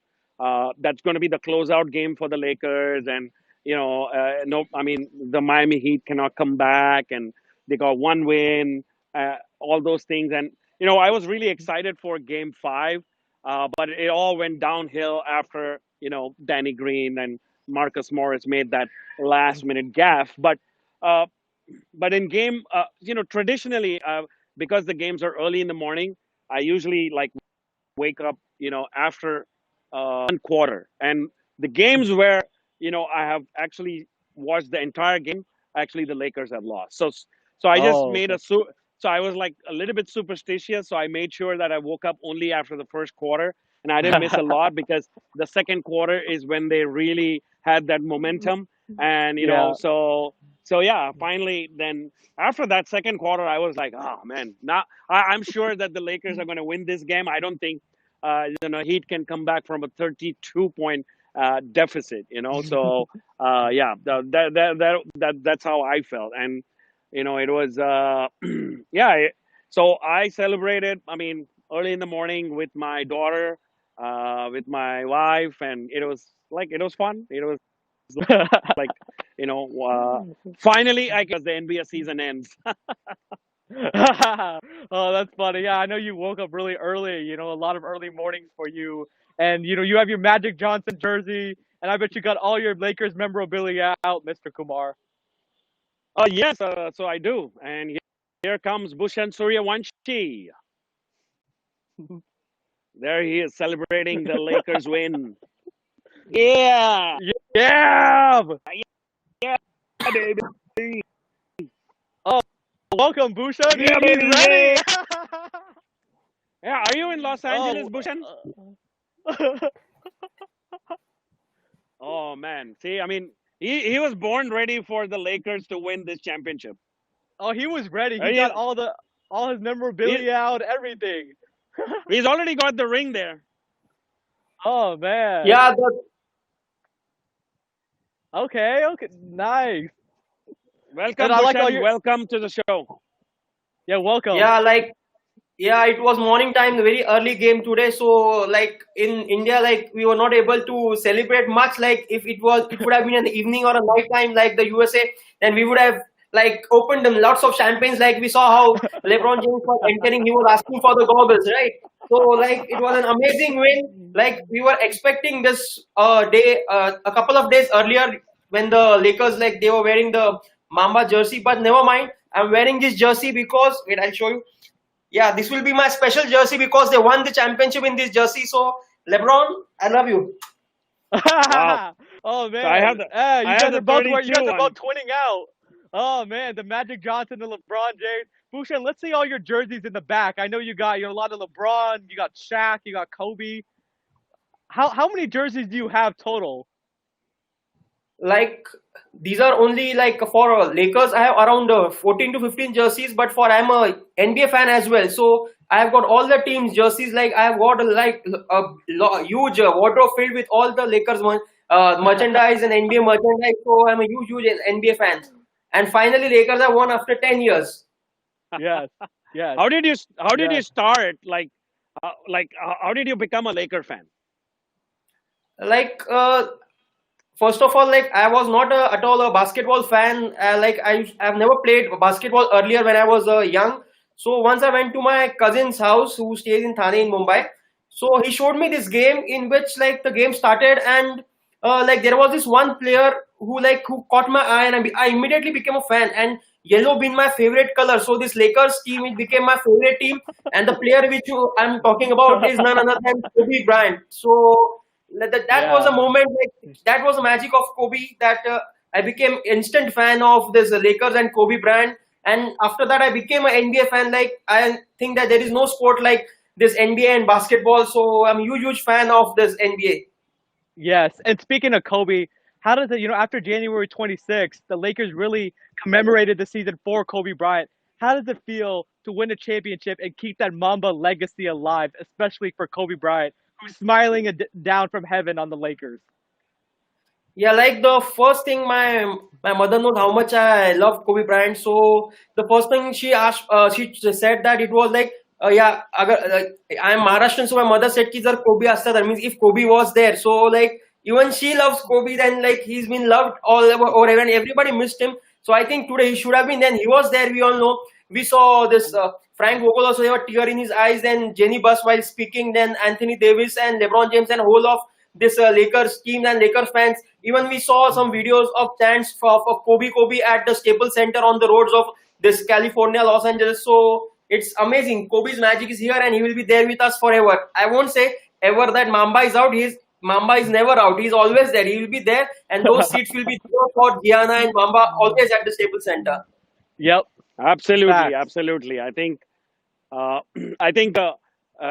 that's going to be the closeout game for the Lakers, and no, I mean the Miami Heat cannot come back, and they got one win, all those things, and I was really excited for Game Five, but it all went downhill after Danny Green and Marcus Morris made that last minute gaffe, Uh, but in game, traditionally, because the games are early in the morning, I usually like wake up, after one quarter. And the games where I have actually watched the entire game, actually the Lakers have lost. So I just Oh, made okay. so I was like a little bit superstitious. So I made sure that I woke up only after the first quarter, and I didn't miss a lot because the second quarter is when they really had that momentum, and Yeah. so yeah, finally then after that second quarter, I was like, oh man, now I'm sure that the Lakers are going to win this game. I don't think Heat can come back from a 32-point deficit. So yeah, that's how I felt, and it was yeah. So I celebrated. I mean, early in the morning with my daughter, with my wife, and it was fun. It was like you know, finally, I guess the NBA season ends. Oh, that's funny. Yeah, I know you woke up really early, a lot of early mornings for you. And you have your Magic Johnson jersey, and I bet you got all your Lakers memorabilia out, Mr. Kumar. Yes, so I do, and here comes Bhushan Suryavanshi. There he is celebrating the Lakers win. Yeah, Yeah! yeah, baby. Oh, welcome, Bhushan. Yeah, He's baby. ready. Yeah. Yeah, are you in Los Angeles, Oh, Bhushan? Oh man, see, I mean, he was born ready for the Lakers to win this championship. oh, he was ready. He got He, all his he, memorabilia out, everything. he's already got the ring there. Oh man. Yeah, Okay, okay, nice. And Welcome, I like all Bhushan. your Welcome to the show. yeah, welcome. yeah, yeah, it was morning time, very early game today. So like in India, like we were not able to celebrate much. Like if it would have been an evening or a night time like the USA, then we would have like opened them lots of champagnes. Like we saw how LeBron James was entering, he was asking for the goggles, right? So like it was an amazing win. Like we were expecting this day a couple of days earlier when the Lakers like they were wearing the Mamba jersey, but never mind. I'm wearing this jersey because wait, I'll show you. Yeah, this will be my special jersey because they won the championship in this jersey. So, LeBron, I love you. Wow. Oh So I have man. the You I have guys the are both you 32 guys are both one. twinning out. Oh man, the Magic Johnson, the LeBron James. Bhushan, let's see all your jerseys in the back. I know you got a lot of LeBron, you got Shaq, you got Kobe. How many jerseys do you have total? Like, these are only like for Lakers. I have around 14 to 15 jerseys, but for I'm a NBA fan as well. So, I have got all the teams' jerseys. Like, I have got like a huge wardrobe filled with all the Lakers merchandise and NBA merchandise. So, I'm a huge NBA fan. And finally, Lakers have won after 10 years. Yes. Yes. How did you Yes. start? How did you become a Laker fan? Like, first of all, like I was not at all a basketball fan. Like I've never played basketball earlier when I was young. So once I went to my cousin's house who stays in Thane in Mumbai. So he showed me this game in which like the game started and like there was this one player who caught my eye and I immediately became a fan and yellow being my favorite color. So this Lakers team it became my favorite team and the player which I'm talking about is none other than Kobe Bryant. So that was a Yeah. moment like that was the magic of Kobe that I became instant fan of this Lakers and Kobe Bryant. And after that, I became an NBA fan. Like, I think that there is no sport like this NBA and basketball. So I'm a huge fan of this NBA. Yes, and speaking of Kobe, how does it, after January 26th, the Lakers really commemorated the season for Kobe Bryant. How does it feel to win a championship and keep that Mamba legacy alive, especially for Kobe Bryant, who's smiling down from heaven on the Lakers? Yeah, like the first thing, my mother knows how much I love Kobe Bryant. So the first thing she asked, she said that it was like, yeah, I'm Maharashtrian, so my mother said ki jar Kobe asta, that means if Kobe was there. So like even she loves Kobe, then like he's been loved all over, or even everybody missed him. So I think today he should have been. Then he was there. We all know. We saw this Frank Vogel also have a tear in his eyes. Then Jenny Buss while speaking. Then Anthony Davis and LeBron James and whole of this Lakers team and Lakers fans. Even we saw some videos of chants for Kobe at the Staples Center on the roads of this California, Los Angeles. So it's amazing. Kobe's magic is here and he will be there with us forever. I won't say ever that Mamba is out. Mamba is never out. He's always there. He will be there, and those seats will be there for Gianna and Mamba always at the Staples Center. Yep. Absolutely, Facts. absolutely. I think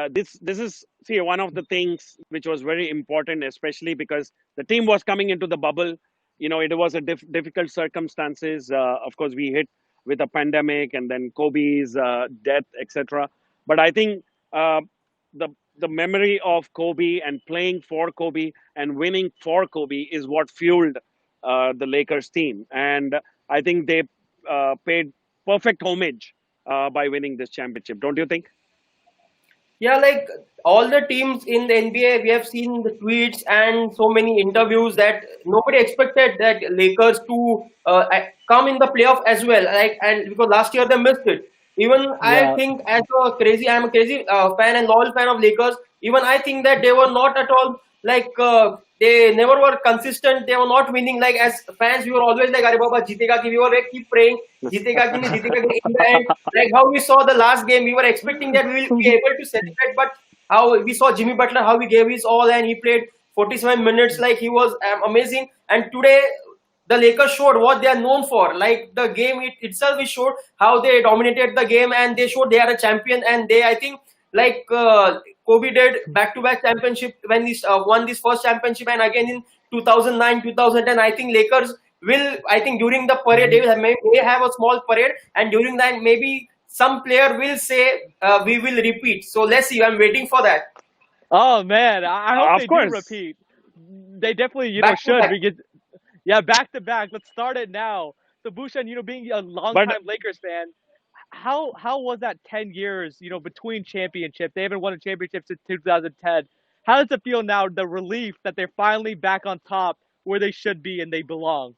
this is, see, one of the things which was very important, especially because the team was coming into the bubble. It was a difficult circumstances. Of course, we hit with a pandemic and then Kobe's death, etc. But I think the memory of Kobe and playing for Kobe and winning for Kobe is what fueled the Lakers team, and I think they paid perfect homage by winning this championship. Don't you think? Yeah, like all the teams in the NBA, we have seen the tweets and so many interviews that nobody expected that Lakers to come in the playoff as well. Like, and because last year they missed it. Even I Yeah. think I'm a crazy fan and loyal fan of Lakers. Even I think that they were not at all like they never were consistent. They were not winning. Like as fans, we were always like, "Arey Baba, jitega ki." We were like keep praying, jitega ki, nahi jitega ki. In the end, like how we saw the last game, we were expecting that we will be able to celebrate, but how we saw Jimmy Butler, how he gave his all and he played 47 minutes, like he was amazing. And today the Lakers showed what they are known for. Like the game itself, it showed how they dominated the game and they showed they are a champion. And they, I think, like Kobe did back-to-back championship when he won this first championship, and again in 2009, 2010. I think Lakers will. I think during the parade they will may have a small parade, and during that maybe some player will say we will repeat. So let's see. I'm waiting for that. Oh man, I hope Of they course. do repeat. They definitely, Back to should back. because yeah, back to back. Let's start it now. So Bhushan, being a But longtime Lakers fan, how was that 10 years, between championships? They haven't won a championship since 2010. How does it feel now, the relief that they're finally back on top where they should be and they belong?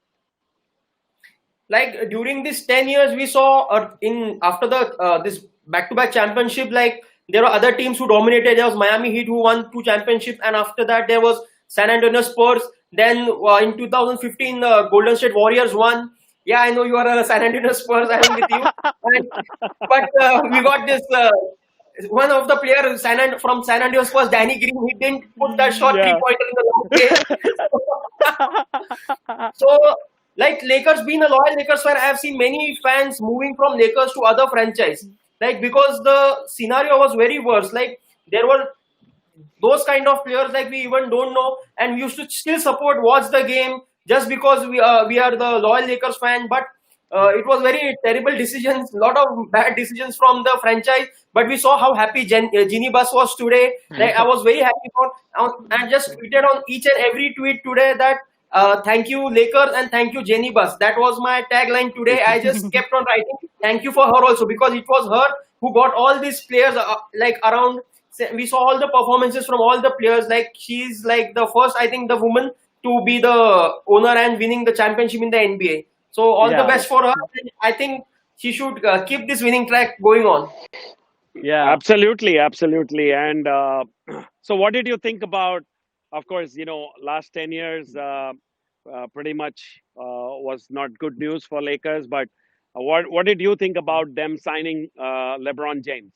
Like during these 10 years we saw in after the this back-to-back championship, like there were other teams who dominated. There was Miami Heat who won 2 championships, and after that there was San Antonio Spurs. Then in 2015 Golden State Warriors won. Yeah, I know you are a San Antonio Spurs. I am with you. But we got this one of the players from San Antonio Spurs, Danny Green. He didn't put that short Yeah. three-pointer in the last game. So, like Lakers, being a loyal Lakers fan, I have seen many fans moving from Lakers to other franchise. Like because the scenario was very worse. Like there were those kind of players like we even don't know, and we used to still support, watch the game just because we are the loyal Lakers fan. But it was very terrible decisions, lot of bad decisions from the franchise. But we saw how happy Ginny Buss was today. Like I was very happy for. I just tweeted on each and every tweet today that thank you Lakers and thank you Jenny Buss. That was my tagline today. I just kept on writing thank you for her also, because it was her who got all these players like around. We saw all the performances from all the players. Like she's like the first, I think, the woman to be the owner and winning the championship in the NBA. So all the Yeah. best for her. I think she should keep this winning track going on. Yeah. absolutely, absolutely. And so, what did you think about? Of course, last 10 years pretty much was not good news for Lakers. But what did you think about them signing LeBron James?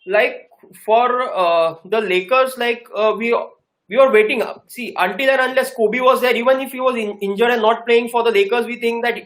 Like for the Lakers, like we were waiting up. See, until and unless Kobe was there, even if he was injured and not playing for the Lakers, we think that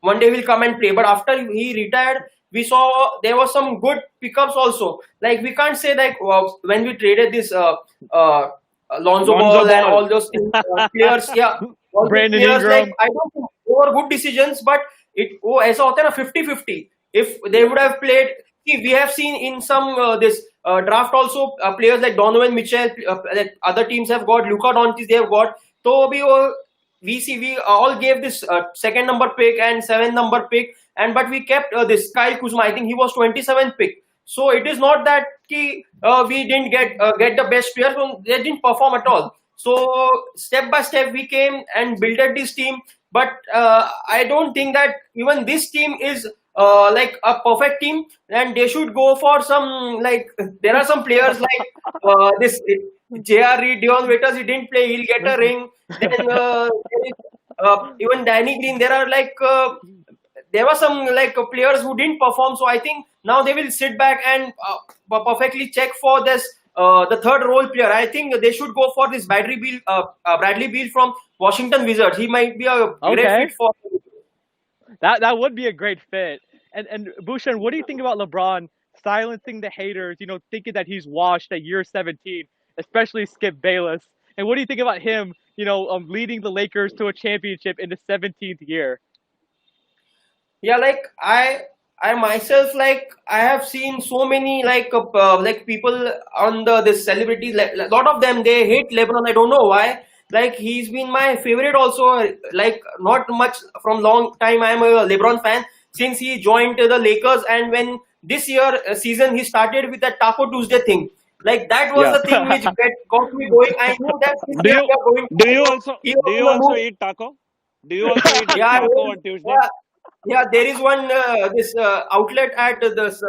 one day he'll come and play. But after he retired, we saw there was some good pickups also. Like we can't say like when we traded this Lonzo Lonzo Ball and Ball. all those things, players, yeah, all those Brandon players, like Ingram. I don't think they were good decisions, but it ऐसा होता है ना 50-50. If they would have played, see, we have seen in some this draft also players like Donovan Mitchell, that other teams have got Luka Doncic, they have got. So we all gave this second number pick and 7th number pick, and but we kept this Kyle Kuzma. I think he was 27th pick. So it is not that we didn't get the best players. They didn't perform at all. So step by step we came and built this team. But I don't think that even this team is like a perfect team, and they should go for some, like, there are some players like this J.R. Reed, Dion Waiters, he didn't play, he'll get a ring. Then there is, even Danny Green, there are like there were some like players who didn't perform. So I think now they will sit back and perfectly check for this the third role player. I think they should go for this Bradley Beal from Washington Wizards. He might be a great Okay. fit for. That would be a great fit. And Bhushan, what do you think about LeBron silencing the haters? Thinking that he's washed at year 17, especially Skip Bayless. And what do you think about him? Leading the Lakers to a championship in the 17th year. Yeah, like I myself, like I have seen so many like people on this celebrities, like a lot of them, they hate LeBron. I don't know why. Like he's been my favorite also. Like not much from long time. I'm a LeBron fan since he joined the Lakers, and when this year season he started with that Taco Tuesday thing. Like that was Yeah. the thing which got me going. I knew that this Do year you we are going. do you also He was do on you the also move. eat taco? Do you also eat Yeah, taco on Tuesday? yeah, yeah. There is one this outlet at this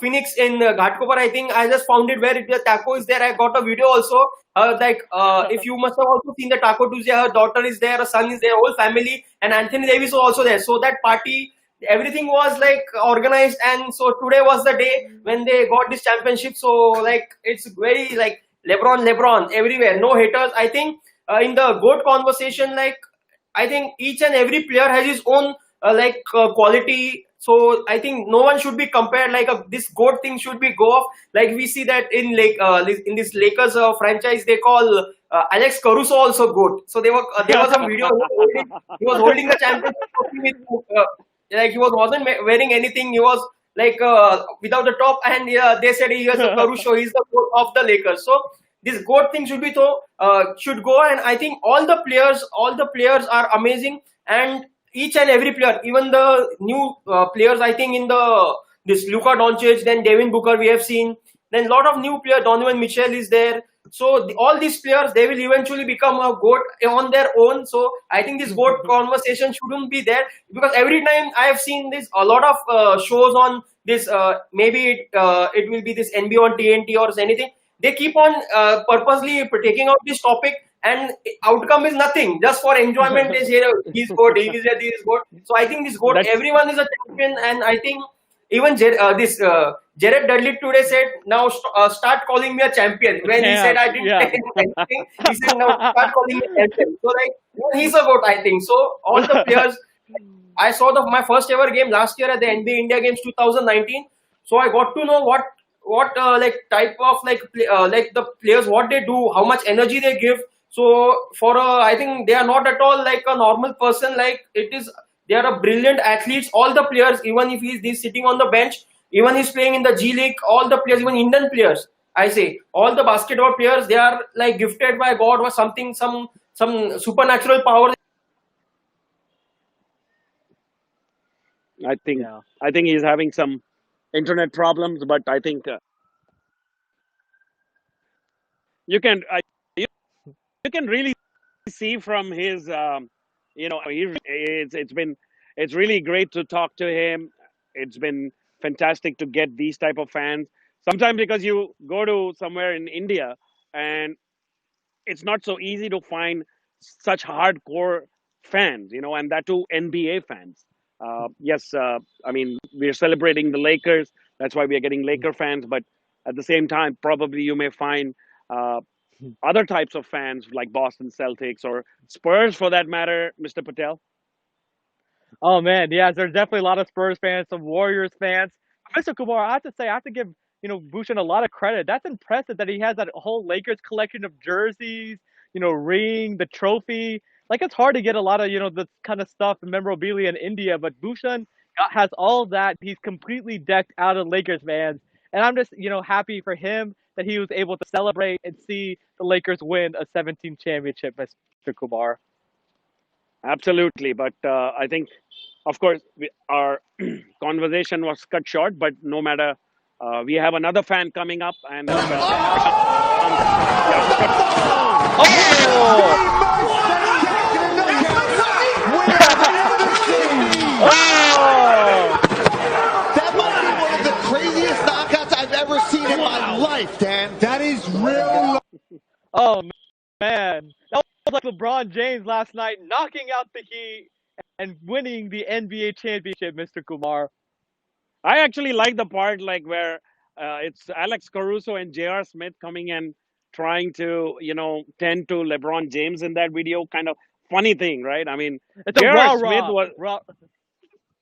Phoenix in Ghatkopar. I think I just found it where the taco is there. I got a video also. Like if you must have also seen the Taco Tuesday. Her daughter is there, her son is there, whole family, and Anthony Davis was also there. So that party, everything was like organized, and so today was the day when they got this championship. So like it's very like LeBron everywhere. No haters. I think in the GOAT conversation, like I think each and every player has his own quality. So I think no one should be compared. Like this GOAT thing should be go off. Like we see that in in this Lakers franchise, they call Alex Caruso also GOAT. So there was a video he was holding the championship trophy with like he wasn't wearing anything. He was like without the top, and they said he is a Caruso. He's the GOAT of the Lakers. So this GOAT thing should be should go, and I think all the players are amazing, and each and every player, even the new players, I think in this Luka Doncic, then Devin Booker we have seen, then a lot of new players, Donovan Mitchell is there. So all these players, they will eventually become a GOAT on their own. So I think this GOAT conversation shouldn't be there, because every time I have seen this, a lot of shows on this, maybe it will be this NBA on TNT or anything. They keep on purposely taking out this topic, and outcome is nothing. Just for enjoyment, they say he's good, he is good. So I think this good. That's Everyone is a champion, and I think even Jared Dudley today said, now start calling me a champion. When he said I didn't Yeah. say anything, he said now start calling me a champion. So like he's a good, I think. So all the players. I saw my first ever game last year at the NBA India Games 2019. So I got to know what like type of like the players, what they do, how much energy they give. So for I think they are not at all like a normal person. Like they are a brilliant athletes. All the players, even if he's sitting on the bench, even he's playing in the G League, all the players, even Indian players, I say, all the basketball players, they are like gifted by God or something, some supernatural power. I think Yeah. he's having some internet problems, but I think you can you can really see from his it's really great to talk to him. It's been fantastic to get these type of fans. Sometimes because you go to somewhere in India and it's not so easy to find such hardcore fans, and that too NBA fans. Yes, I mean we're celebrating the Lakers. That's why we are getting Laker fans. But at the same time, probably you may find uh, other types of fans like Boston Celtics or Spurs, for that matter, Mr. Patel. Oh man, yes, there's definitely a lot of Spurs fans, some Warriors fans. Mr. Kumar, I have to say, I have to give Bhushan a lot of credit. That's impressive that he has that whole Lakers collection of jerseys, ring, the trophy. Like it's hard to get a lot of this kind of stuff and memorabilia in India, but Bhushan has all that. He's completely decked out of Lakers fans, and I'm just happy for him that he was able to celebrate and see the Lakers win a 17 championship, Mr. Kumar. Absolutely, but I think, of course, our conversation was cut short. But no matter, we have another fan coming up, and it's Prashant. Oh! Oh! That might be one of the craziest knockouts I've ever seen in my life, Dan. That is real. Oh man, that was like LeBron James last night, knocking out the Heat and winning the NBA championship, Mr. Kumar. I actually like the part like where it's Alex Caruso and J.R. Smith coming and trying to, tend to LeBron James in that video. Kind of funny thing, right? I mean, It's a J.R. Smith was. raw.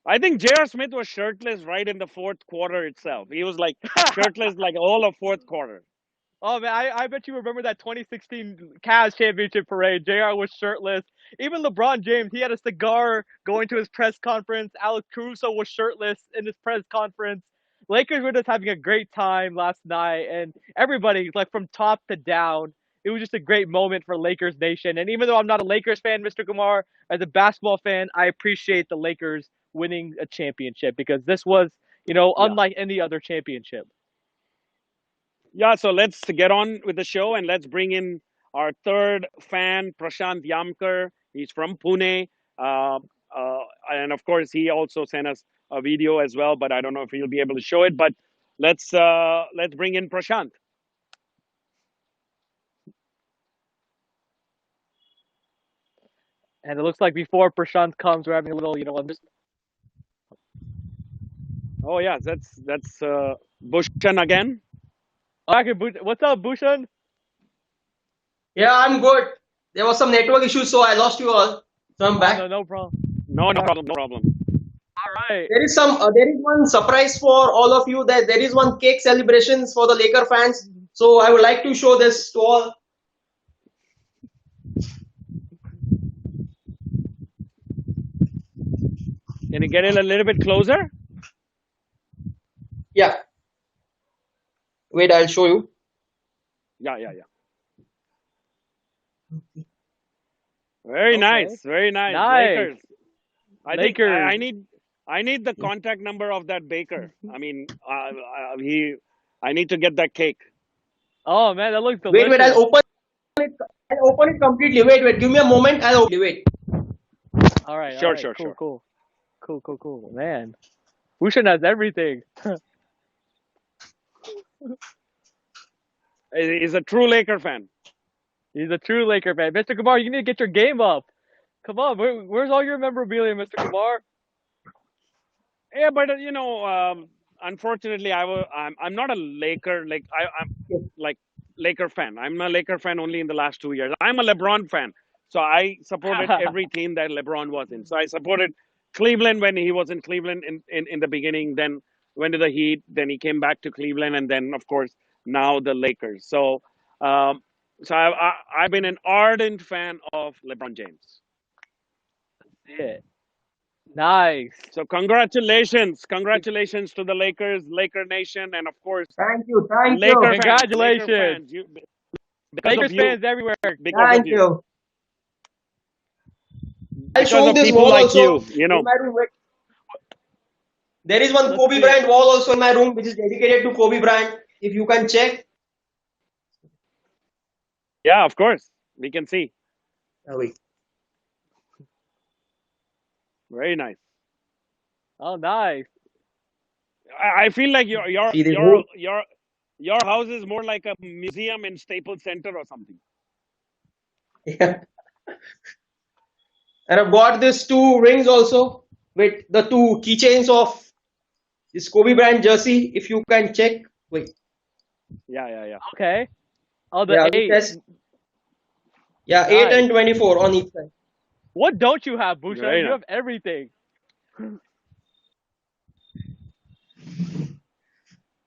I think J.R. Smith was shirtless right in the fourth quarter itself. He was like shirtless like all of fourth quarter. Oh man, I bet you remember that 2016 Cavs championship parade. JR was shirtless. Even LeBron James, he had a cigar going to his press conference. Alex Caruso was shirtless in his press conference. Lakers were just having a great time last night, and everybody, like from top to down, it was just a great moment for Lakers Nation. And even though I'm not a Lakers fan, Mr. Kumar, as a basketball fan, I appreciate the Lakers winning a championship because this was, Yeah. unlike any other championship. Yeah, so let's get on with the show and let's bring in our third fan, Prashant Yamkar. He's from Pune. Uh, and of course, he also sent us a video as well, but I don't know if he'll be able to show it. But let's bring in Prashant. And it looks like before Prashant comes, we're having a little, Oh yeah, that's Bhushan again. okay, what's up, Bhushan? Yeah, I'm good. There was some network issues, so I lost you all. So I'm back. No problem. No problem, no problem. All right. There is one surprise for all of you that there is one cake celebrations for the Laker fans. So I would like to show this to all. Can you get it a little bit closer? Yeah. Wait, I'll show you. Yeah. Very nice, very nice. Nice. Lakers. I think I need the contact number of that baker. I mean, I need to get that cake. Oh man, that looks delicious. Wait, I'll open it completely. Wait, give me a moment. I'll open it. Wait. All right. Sure, all right. sure, Cool, sure. cool. Man, Bhushan has everything. He's a true Laker fan. He's a true Laker fan. Mr. Kumar, you need to get your game up. Come on, where's all your memorabilia, Mr. Kumar? Yeah, but unfortunately, I'm not a Laker I'm like Laker fan. I'm a Laker fan only in the last 2 years. I'm a LeBron fan, so I supported every team that LeBron was in. So I supported Cleveland when he was in Cleveland in the beginning. Then went to the Heat. Then he came back to Cleveland, and then of course now the Lakers. So I've been an ardent fan of LeBron James. Yeah. Nice. So congratulations to the Lakers, Laker Nation, and of course Thank you. Laker fans. Congratulations. Laker fans. Lakers fans everywhere. Because Thank of you. you. I'll Because show of this people wall like also you know. in my room. Wait. There is one Let's Kobe see. Bryant wall also in my room, which is dedicated to Kobe Bryant. If you can check. Yeah, of course. We can see. Wait. Very nice. Oh, nice. I feel like See this wall? your house is more like a museum in Staples Center or something. Yeah. And I've got these two rings also with the two keychains of this Kobe Bryant jersey. If you can check. Wait. Yeah. Okay. Oh, the Yeah, 8. it says- yeah, Nice. 8 and 24 on each side. What don't you have, Bhushan? Very You nice. have everything.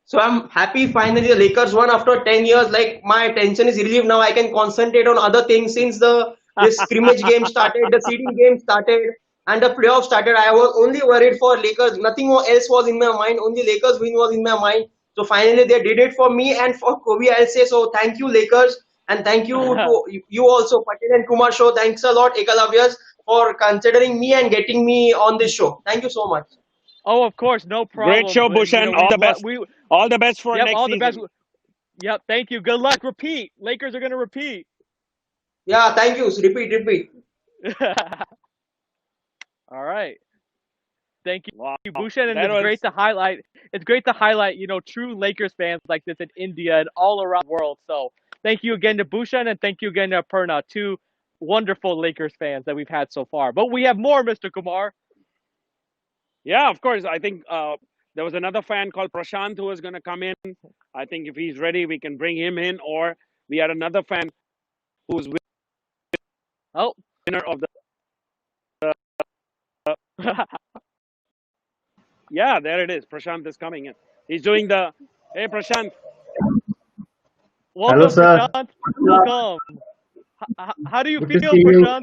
So I'm happy finally the Lakers won after 10 years. Like my tension is relieved now. I can concentrate on other things since the this scrimmage game started, the seeding game started, and the playoff started. I was only worried for Lakers. Nothing else was in my mind. Only Lakers win was in my mind. So finally they did it for me and for Kobe. I'll say so. Thank you Lakers and thank you to you also Patel and Kumar show. Thanks a lot Ekalavyas for considering me and getting me on this show. Thank you so much. Oh, of course, no Great problem. show, You know, Bhushan. All the best. we All the best for yep, next all the best. season. Yep, thank you. Good luck. Repeat. Lakers are gonna repeat. Yeah, thank you. Repeat. All right. Thank Wow. you, Bhushan, and That it's was great to highlight. It's great to highlight, you know, true Lakers fans like this in India and all around the world. So thank you again to Bhushan and thank you again to Aparna, two wonderful Lakers fans that we've had so far. But we have more, Mr. Kumar. yeah, of course. I think there was another fan called Prashant who was going to come in. I think if he's ready, we can bring him in. Or we had another fan who's Oh. winner of the. Yeah, there it is. Prashant is coming in. He's doing the. Hey, Prashant. Welcome, Hello, sir. Prashant. Welcome. How do you Good to feel, see you. Prashant?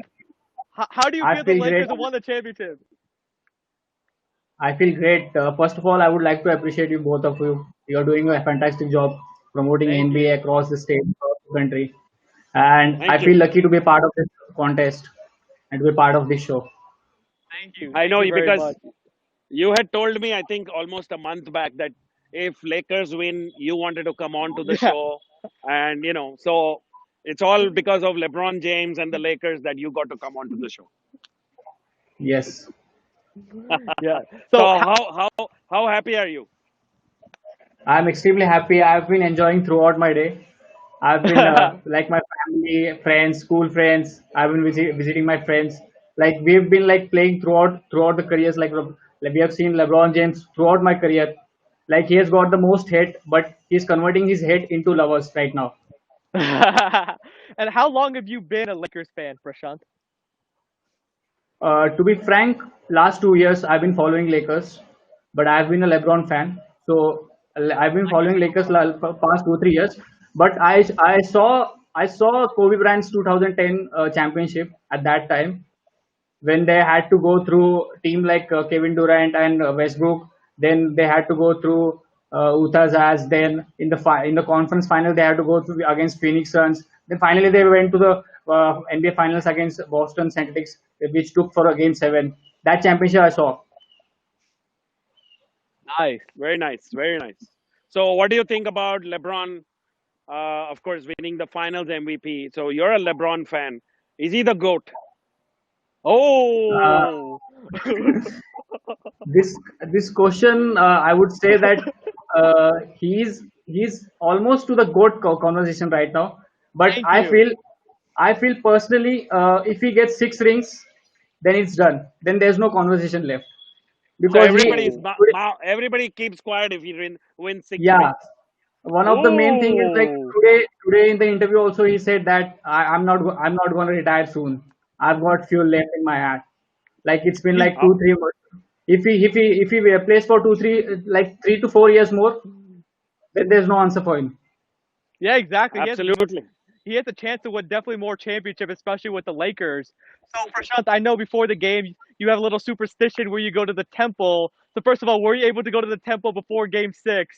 How do you I feel the feel Lakers great. have won the championship? I feel great. First of all, I would like to appreciate you, both of you. You are doing a fantastic job promoting Thank NBA you. across the state, across the country. And I Thank you. feel lucky to be part of this contest and to be part of this show. Thank you. I Thank know you very because much. you had told me, I think, almost a month back that if Lakers win, you wanted to come on to the Yeah. show. And, so it's all because of LeBron James and the Lakers that you got to come on to the show. Yes. Yeah. So So how happy are you? I'm extremely happy. I've been enjoying throughout my day. I've been like my family, friends, school friends. I've been visiting my friends. Like we've been like playing throughout the careers. Like we have seen LeBron James throughout my career. Like he has got the most hate, but he's converting his hate into lovers right now. and how long have you been a Lakers fan, Prashant? To be frank, last 2 years I've been following Lakers, but I've been a LeBron fan. So I've been following Lakers for past 2 3 years. But I saw Kobe Bryant's 2010 championship at that time when they had to go through team like Kevin Durant and Westbrook. Then they had to go through Utah Jazz. Then in the conference final, they had to go through against Phoenix Suns. Then finally, they went to the NBA Finals against Boston Celtics, which took for a Game 7. That championship I saw. Nice. Very nice, very nice. So what do you think about LeBron? Of course, winning the Finals MVP. So you're a LeBron fan. Is he the GOAT? Uh, Oh. this question, I would say that he's almost to the goat conversation right now. But Thank I you. feel personally, if he gets 6 rings, then it's done. Then there's no conversation left So because Oh. everybody keeps quiet if he wins six yeah. rings. One of the main thing is like Oh. today in the interview also he said that I'm not going to retire soon. I've got fuel left in my heart. Like it's been He's like 2 3 months. If he plays for 3 to 4 years more, then there's no answer for him. yeah, exactly. Absolutely. He has a chance to win definitely more championship, especially with the Lakers. So Prashant, I know before the game you have a little superstition where you go to the temple. So first of all, were you able to go to the temple before Game 6?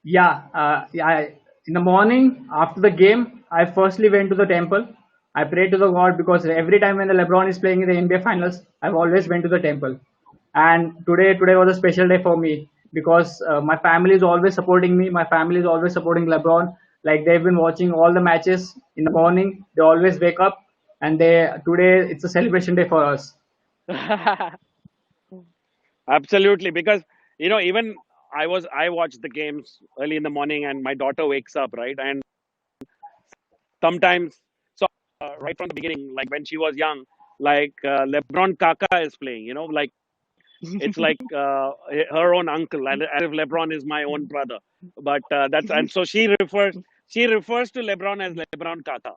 Yeah, in the morning after the game, I firstly went to the temple. I prayed to the God because every time when the LeBron is playing in the NBA Finals, I've always went to the temple. And today was a special day for me because my family is always supporting me. My family is always supporting LeBron. Like they've been watching all the matches in the morning. They always wake up, and today it's a celebration day for us. Absolutely. Because, even I watch the games early in the morning and my daughter wakes up, right? And sometimes, so right from the beginning, like when she was young, like LeBron Kaka is playing, like it's like her own uncle, and as if LeBron is my own brother. But and so she refers to LeBron as LeBron Kaka.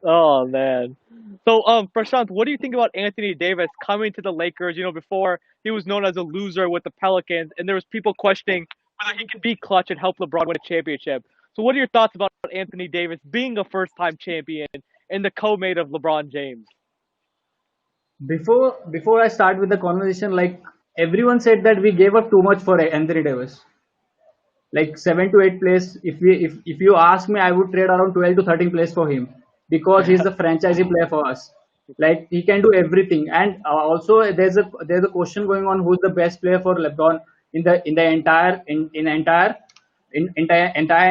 Oh man. So, Prashant, what do you think about Anthony Davis coming to the Lakers? Before he was known as a loser with the Pelicans, and there was people questioning whether he could be clutch and help LeBron win a championship. So, what are your thoughts about Anthony Davis being a first-time champion and the co-mate of LeBron James? Before I start with the conversation, like everyone said that we gave up too much for Anthony Davis. Like 7 to 8 plays. If you ask me, I would trade around 12 to 13 plays for him because he's the franchisee player for us. Like he can do everything. And also there's a question going on who's the best player for LeBron in the entire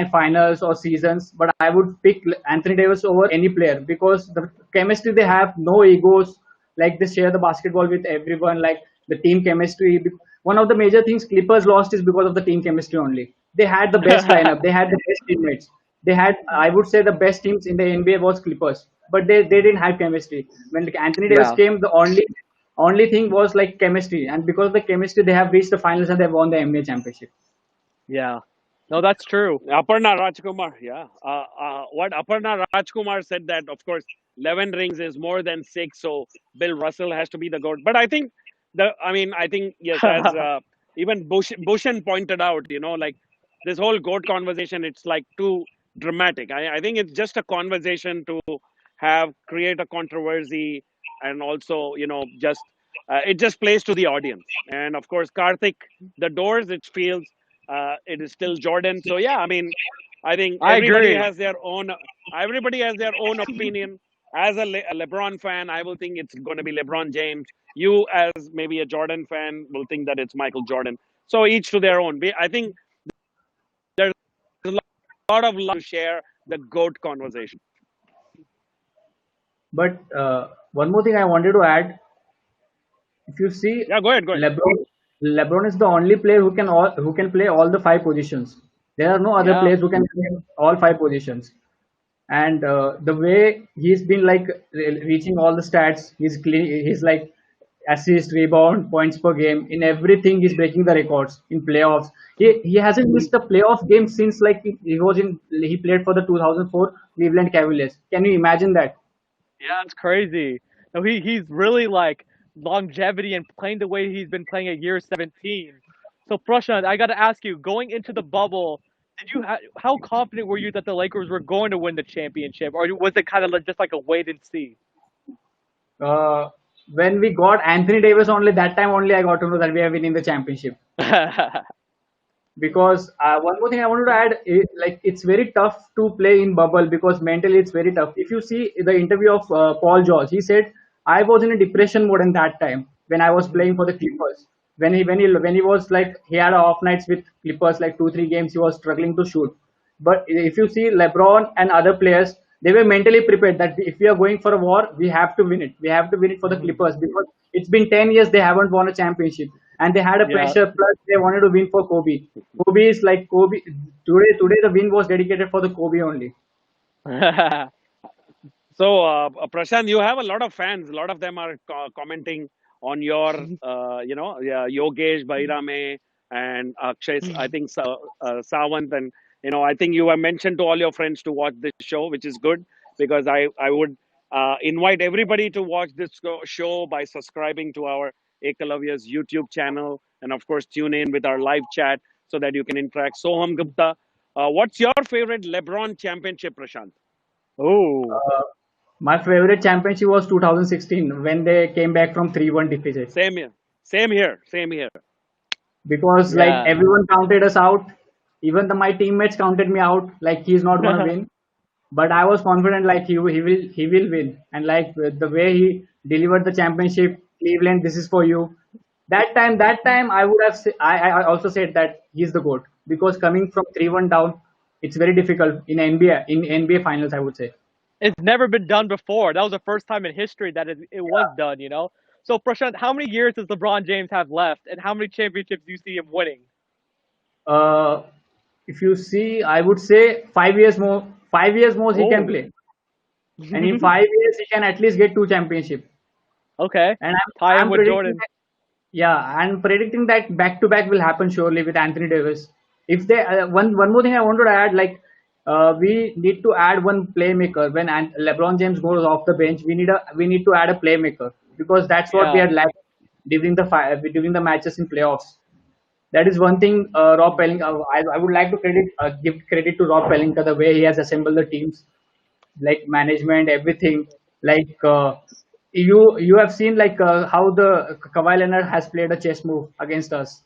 finals or seasons. But I would pick Anthony Davis over any player because the chemistry they have, no egos. Like they share the basketball with everyone. Like the team chemistry. One of the major things Clippers lost is because of the team chemistry only. They had the best lineup. They had the best teammates. They had, I would say, the best teams in the NBA was Clippers, but they didn't have chemistry. When like, Anthony Davis Yeah, came, the only thing was like chemistry, and because of the chemistry, they have reached the finals and they won the NBA championship. yeah. No, that's true. Aparna Rajkumar, yeah. What Aparna Rajkumar said that, of course, 11 rings is more than six, so Bill Russell has to be the GOAT. But I think, yes, as even Bhushan pointed out, like this whole GOAT conversation, it's like too dramatic. I think it's just a conversation to create a controversy, and also, just it just plays to the audience. And of course, Karthik, the Doors, it feels it is still Jordan. So yeah, I think I agree. everybody has their own opinion. As a LeBron fan, I will think it's going to be LeBron James. You, as maybe a Jordan fan, will think that it's Michael Jordan. So each to their own. I think there's a lot of love to share the GOAT conversation. But one more thing I wanted to add: if you see, Yeah, go ahead, go ahead. LeBron is the only player who can play all the five positions. There are no other Yeah. players who can play all five positions. And the way he's been like reaching all the stats, he's like assist, rebound, points per game. In everything, he's breaking the records in playoffs. He hasn't missed a playoff game since like he played for the 2004 Cleveland Cavaliers. Can you imagine that? Yeah, it's crazy. No, he's really like longevity and playing the way he's been playing at year 17. So Prashant, I got to ask you, going into the bubble, how confident were you that the Lakers were going to win the championship, or was it kind of like, just like a wait and see? Uh, when we got Anthony Davis only, that time only I got to know that we are winning the championship. Because one more thing I wanted to add is like it's very tough to play in bubble because mentally it's very tough. If you see the interview of Paul George, he said I was in a depression mode in that time when I was playing for the Clippers. When he was like he had off nights with Clippers like 2 3 games he was struggling to shoot. But if you see LeBron and other players, they were mentally prepared that if we are going for a war, we have to win it. We have to win it for the Clippers because it's been 10 years they haven't won a championship and they had a Yeah. pressure. Plus, they wanted to win for Kobe. Kobe is like Kobe. Today the win was dedicated for the Kobe only. So, Prashant, you have a lot of fans. A lot of them are commenting on your, yeah, Yogesh, Bairame, and Akshay, I think, Sawant. And, I think you have mentioned to all your friends to watch this show, which is good because I would invite everybody to watch this show by subscribing to our Ekalavya's YouTube channel. And, of course, tune in with our live chat so that you can interact. Soham Gupta, what's your favorite LeBron championship, Prashant? Oh, My favorite championship was 2016 when they came back from 3-1 deficit Same here. Same here. Same here. because like yeah. everyone counted us out. Even my teammates counted me out. Like he's not gonna win. But I was confident like he will win. And like the way he delivered the championship, Cleveland, this is for you. That time I would have I also said that he's the GOAT because coming from 3-1 down, it's very difficult in NBA finals I would say. It's never been done before. That was the first time in history that it was done. So, Prashant, how many years does LeBron James have left, and how many championships do you see him winning? Uh, if you see, I would say 5 years more. 5 years more he can Oh, play, and in 5 years he can at least get two championship. okay. And Tie him I'm with predicting Jordan. that, yeah, I'm predicting that back to back will happen surely with Anthony Davis. If they one more thing I wanted to add, like we need to add one playmaker. When LeBron James goes off the bench, we need to add a playmaker, because that's what we Yeah. had lacked during the matches in playoffs. That is one thing. Rob Pelinka, I would like to give credit to Rob Pelinka, the way he has assembled the teams, like management, everything. Like you have seen like how the Kawhi Leonard has played a chess move against us.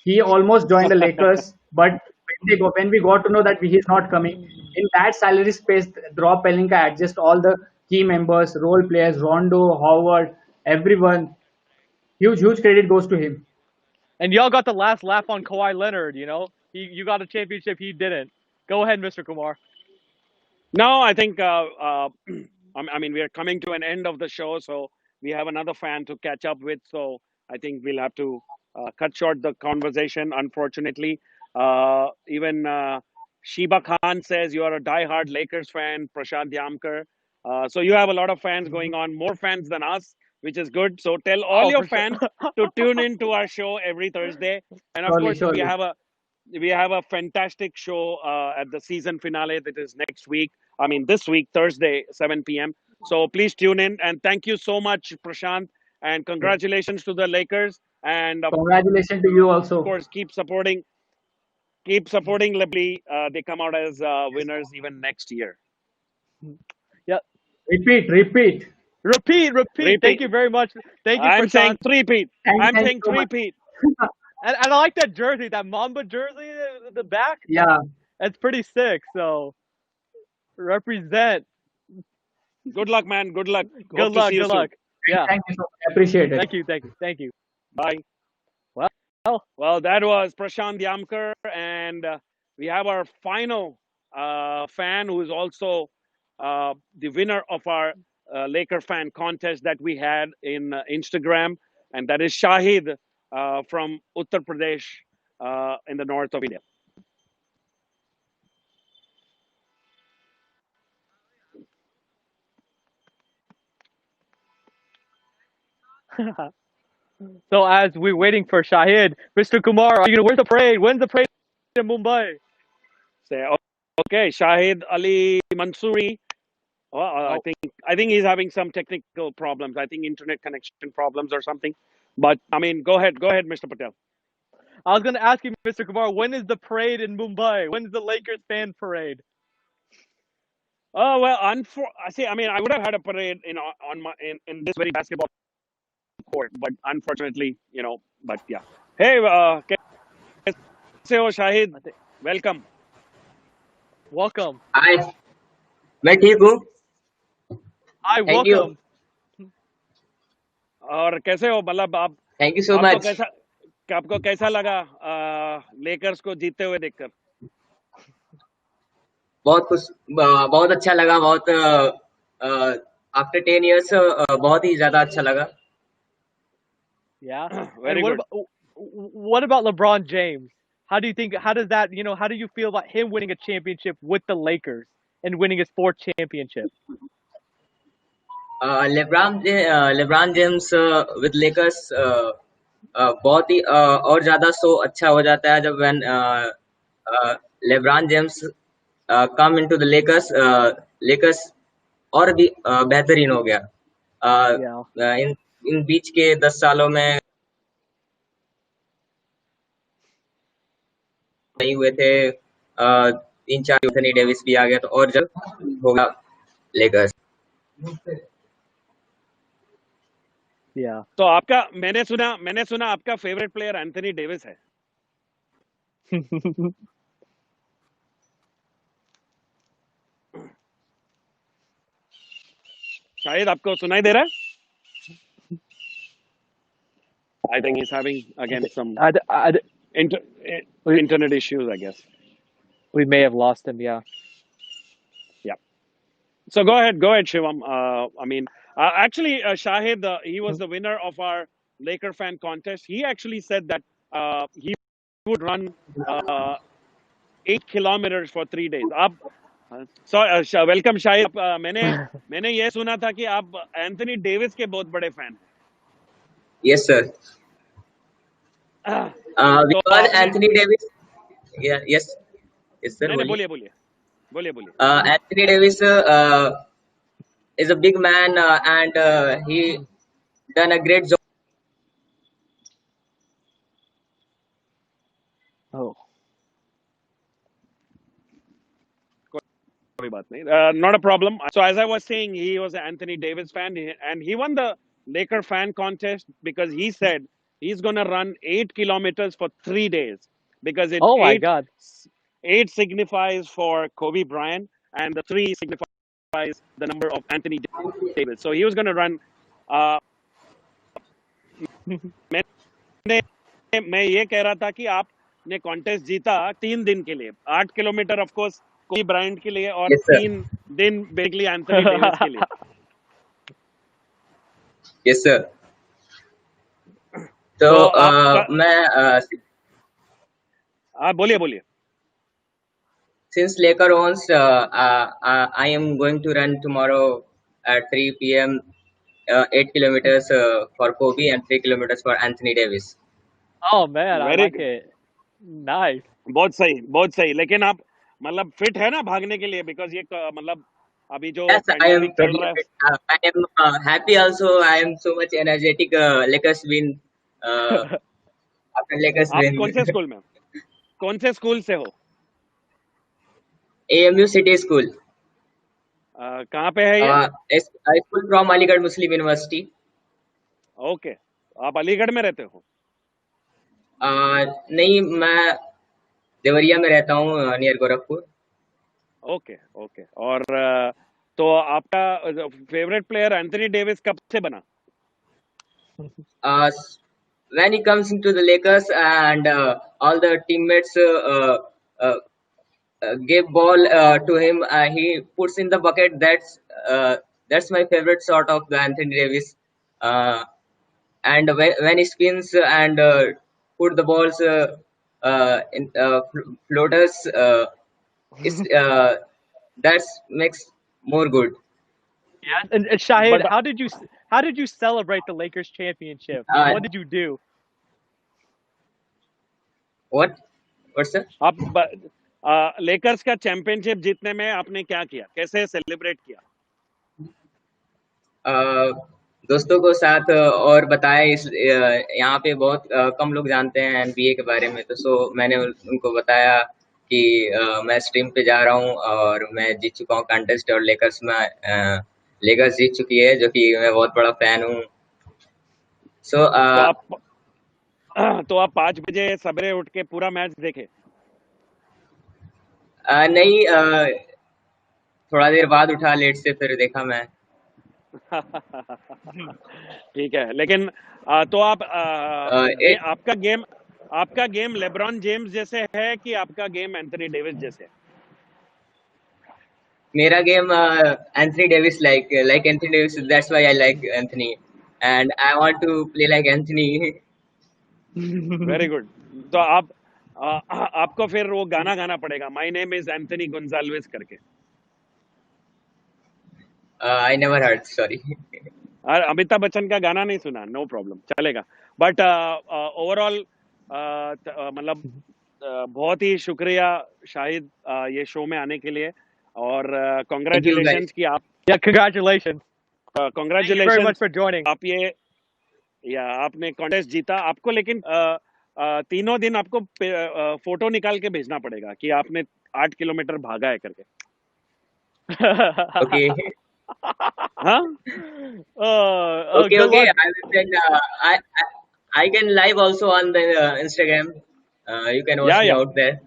He almost joined the Lakers, but when we got to know that he's not coming, in that salary space, Rob Pelinka adjust all the key members, role players, Rondo, Howard, everyone. Huge credit goes to him. And y'all got the last laugh on Kawhi Leonard. You got a championship, he didn't. Go ahead, Mr. Kumar. No, I think I mean we are coming to an end of the show, so we have another fan to catch up with. So I think we'll have to cut short the conversation. Unfortunately, even Sheba Khan says you are a die-hard Lakers fan. Prashant Yamkar. So you have a lot of fans going on, more fans than us, which is good. So tell all Oh, your for sure. fans to tune in to our show every Thursday, and of course Surely. we have a fantastic show at the season finale that is next week. I mean, this week, Thursday, 7 p.m. So please tune in. And thank you so much, Prashant. And congratulations to the Lakers. And of Congratulations to you also. course, keep supporting Lebly. They come out as winners even next year. Yeah. Repeat. Repeat. Thank you very much. Thank you, I'm saying Prashant. three-peat. I'm Thank you saying so much. three-peat. And I like that jersey, that Mamba jersey at the back. Yeah. That's pretty sick. So represent. Good luck, man. Good luck. Good Hope to luck. see you Good soon. luck. Yeah. Thank you so much. Appreciate it. Thank you. Bye. Well, Well, that was Prashant Yamkar, and we have our final fan who is also the winner of our Laker fan contest that we had in Instagram, and that is Shahid from Uttar Pradesh in the north of India. so as we're waiting for Shahid, Mr. Kumar, where's the parade? When's the parade in Mumbai? Say, okay, Shahid Ali Mansuri. Well, Oh, I think he's having some technical problems. I think internet connection problems or something. But I mean, go ahead, Mr. Patel. I was gonna ask you, Mr. Kumar, when is the parade in Mumbai? When is the Lakers fan parade? Oh well, see, I mean, I would have had a parade on my in this very basketball court, but unfortunately, But yeah. Hey, कैसे हो Shahid? I think. Welcome. Welcome. हाय मैं ठीक हूँ Hi, thank you welcome. और कैसे हो? मतलब thank you so आपको मच कैसा आपको कैसा लगा लेकर्स को जीतते हुए देखकर? बहुत अच्छा लगा बहुत आफ्टर 10 years बहुत ही ज्यादा अच्छा लगा Yeah. Very And good. what about LeBron James? How do you think? How does that? How do you feel about him winning a championship with the Lakers and winning his fourth championship? LeBron James with Lakers बहुत ही और ज्यादा सो अच्छा हो जाता है जब when LeBron James come into the Lakers और भी बेहतरीन हो गया Yeah. इन बीच के 10 सालों में नहीं हुए थे 3-4 एंथनी डेविस भी आ गया तो और जब होगा लेकर्स Yeah. तो आपका मैंने सुना आपका फेवरेट प्लेयर एंथनी डेविस है. शायद आपको सुनाई दे रहा है? I think he's having again some internet issues, I guess. We may have lost him. Yeah. Yeah. So go ahead, Shivam. I mean, actually, Shahid, he was the winner of our Laker fan contest. He actually said that he would run 8 kilometers for 3 days. Welcome, Shahid. मैंने ये सुना था कि आप Anthony Davis के बहुत बड़े fan हैं. Yes, sir. Because Anthony Davis. Yeah, yes, sir. नहीं, बोलिए. बोलिए बोलिए. Anthony Davis is a big man and he done a great job. Oh. कोई बात नहीं. Not a problem. So as I was saying, he was an Anthony Davis fan, and he won the Laker fan contest because he said he's gonna run 8 kilometers for 3 days because Oh my God. eight signifies for Kobe Bryant and the three signifies the number of Anthony Davis. So he was gonna run. Uh, मैं ये कह रहा था कि आपने contest जीता 3 दिन के लिए. 8 किलोमीटर ऑफ कोर्स कोई ब्रायंट के लिए और Yes, sir. 3 दिन बेसिकली एंथनी डेविस के लिए. Yes, sir. तो तो आपका मैं आप बोलिए. since Laker owns, I am going to run tomorrow at 3 p.m. 8 kilometers for Kobe and 3 kilometers for Anthony Davis. Oh man, I very like it. Nice. बहुत सही. लेकिन आप मतलब फिट है ना भागने के लिए बिकॉज ये मतलब अभी जो Yes, I am पेंडेमिक चल totally रहा है. fit. I am happy also. I am so much energetic. Lakers win. After Lakers आप win. कौन से स्कूल से हो? AMU City School. कहाँ पे है ये? School from Aligarh Muslim University. Okay. आप अलीगढ़ में रहते हो? नहीं, मैं देवरिया में रहता हूँ नियर गोरखपुर. ओके. और तो आपका फेवरेट प्लेयर एंथनी डेविस कब से बना? When he comes into the Lakers and all the teammates uh, give ball to him, he puts in the bucket. That's my favorite sort of the Anthony Davis. And when he spins and put the balls in floaters, that makes more good. Yeah. And Shahid, But how did you celebrate the Lakers championship? What did you do? What's that? आप Lakers का championship जीतने में आपने क्या किया? कैसे celebrate किया? दोस्तों को साथ और बताया. यहाँ पे बहुत कम लोग जानते हैं NBA के बारे में, तो मैंने उनको बताया कि मैं स्ट्रीम पे जा रहा हूँ और मैं जीत चुका हूँ कंटेस्ट और लेकर्स जीत चुकी है, जो कि मैं बहुत बड़ा फैन हूँ. तो आप 5 बजे सवेरे उठ के पूरा मैच देखे? नहीं, थोड़ा देर बाद उठा लेट से, फिर देखा मैं. ठीक है. लेकिन तो आपका गेम लेब्रॉन जेम्स जैसे है कि आपका गेम एंथनी डेविस जैसे है? मेरा game Anthony Davis, like Anthony Davis. That's why I like Anthony, and I want to play like Anthony. Very good. तो आपको फिर वो गाना गाना पड़ेगा, my name is Anthony Gonsalves करके. I never heard. Sorry. Amitabh Bachchan का गाना नहीं सुना? नो प्रॉब्लम, चलेगा. बट ओवरऑल मतलब बहुत ही शुक्रिया शाहिद ये शो में आने के लिए और कांग्रेचुलेशंस कि आप. Yeah, congratulations. Thank you very much congratulations for joining. आपने कॉन्टेस्ट जीता. आपको लेकिन तीनों दिन आपको फोटो निकाल के भेजना पड़ेगा कि आपने 8 किलोमीटर भागा है करके. Okay. हाँ. Okay. Good luck. I will send. I can live also on the Instagram. You can watch me out there.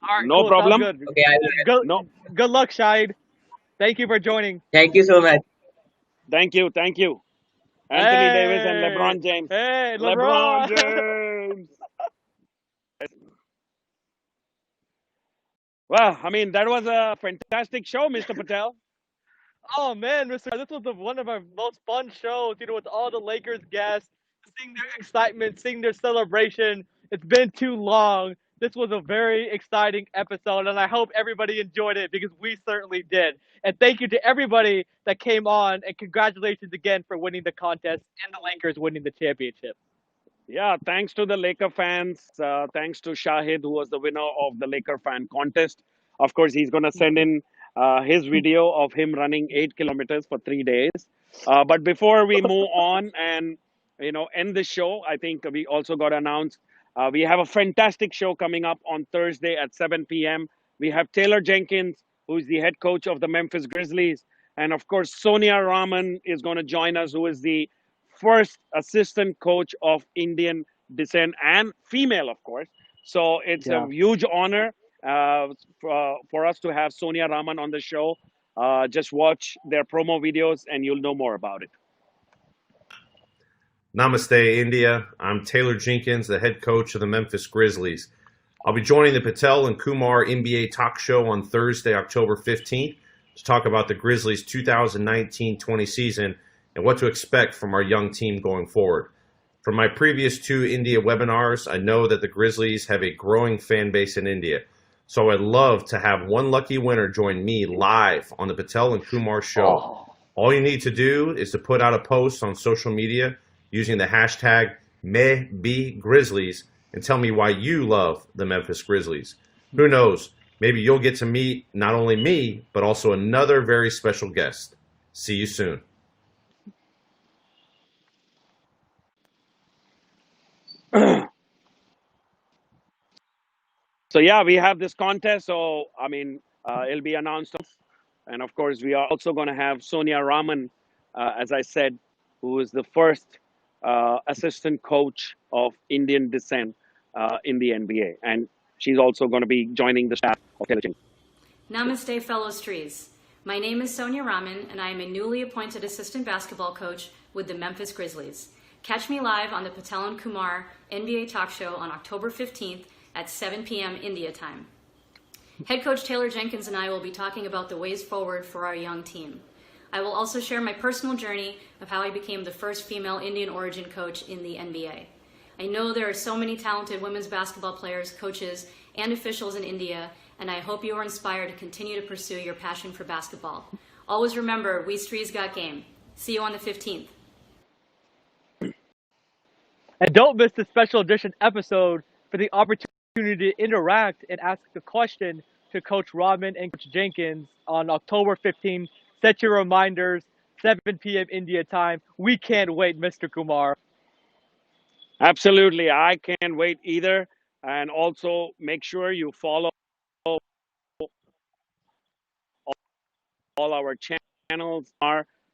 All right, No cool, problem. sounds good. Okay. I will. No. Good luck, Shahid. Thank you for joining. Thank you so much. Thank you. Anthony Davis and LeBron James. Hey, LeBron LeBron. James. Well, I mean, that was a fantastic show, Mr. Patel. Oh man, Mr. This was one of our most fun shows, with all the Lakers guests, seeing their excitement, seeing their celebration. It's been too long. This was a very exciting episode, and I hope everybody enjoyed it because we certainly did. And thank you to everybody that came on, and congratulations again for winning the contest and the Lakers winning the championship. Yeah, thanks to the Laker fans. Thanks to Shahid, who was the winner of the Laker fan contest. Of course, he's going to send in his video of him running 8 kilometers for 3 days. But before we move on and end the show, I think we also got to announce we have a fantastic show coming up on Thursday at 7 p.m. We have Taylor Jenkins, who's the head coach of the Memphis Grizzlies, and of course Sonia Raman is going to join us, who is the first assistant coach of Indian descent and female, of course. So it's a Yeah. huge honor for us to have Sonia Raman on the show. Just watch their promo videos and you'll know more about it. Namaste, India. I'm Taylor Jenkins, the head coach of the Memphis Grizzlies. I'll be joining the Patel and Kumar NBA talk show on Thursday, October 15th, to talk about the Grizzlies' 2019-20 season and what to expect from our young team going forward. From my previous 2 India webinars, I know that the Grizzlies have a growing fan base in India. So I'd love to have one lucky winner join me live on the Patel and Kumar show. All you need to do is to put out a post on social media using the hashtag #MeBeGrizzlies and tell me why you love the Memphis Grizzlies. Who knows? Maybe you'll get to meet not only me, but also another very special guest. See you soon. So yeah, we have this contest. So I mean, it'll be announced, and of course, we are also going to have Sonia Raman, as I said, who is the first assistant coach of Indian descent in the NBA, and she's also going to be joining the staff of Television. Namaste, fellow Strees. My name is Sonia Raman, and I am a newly appointed assistant basketball coach with the Memphis Grizzlies. Catch me live on the Patel and Kumar NBA talk show on October 15th at 7 p.m. India time. Head coach Taylor Jenkins and I will be talking about the ways forward for our young team. I will also share my personal journey of how I became the first female Indian origin coach in the NBA. I know there are so many talented women's basketball players, coaches, and officials in India, and I hope you are inspired to continue to pursue your passion for basketball. Always remember, we Strees got game. See you on the 15th. And don't miss the special edition episode for the opportunity to interact and ask the question to Coach Rahman and Coach Jenkins on October 15th. Set your reminders, 7 p.m. India time. We can't wait, Mr. Kumar. Absolutely, I can't wait either. And also make sure you follow all our channels,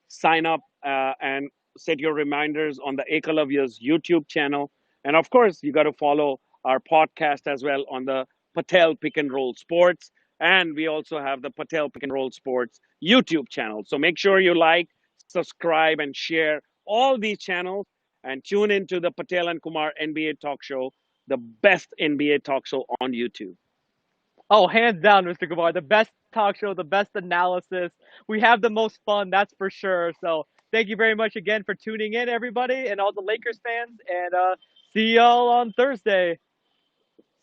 sign up and set your reminders on the Ekalavya's YouTube channel. And of course, you got to follow our podcast as well on the Patel Pick and Roll Sports. And we also have the Patel Pick and Roll Sports YouTube channel. So make sure you like, subscribe, and share all these channels and tune into the Patel and Kumar NBA talk show, the best NBA talk show on YouTube. Oh, hands down, Mr. Kumar. The best talk show, the best analysis. We have the most fun, that's for sure. So thank you very much again for tuning in, everybody, and all the Lakers fans. And see y'all on Thursday.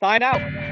Sign out.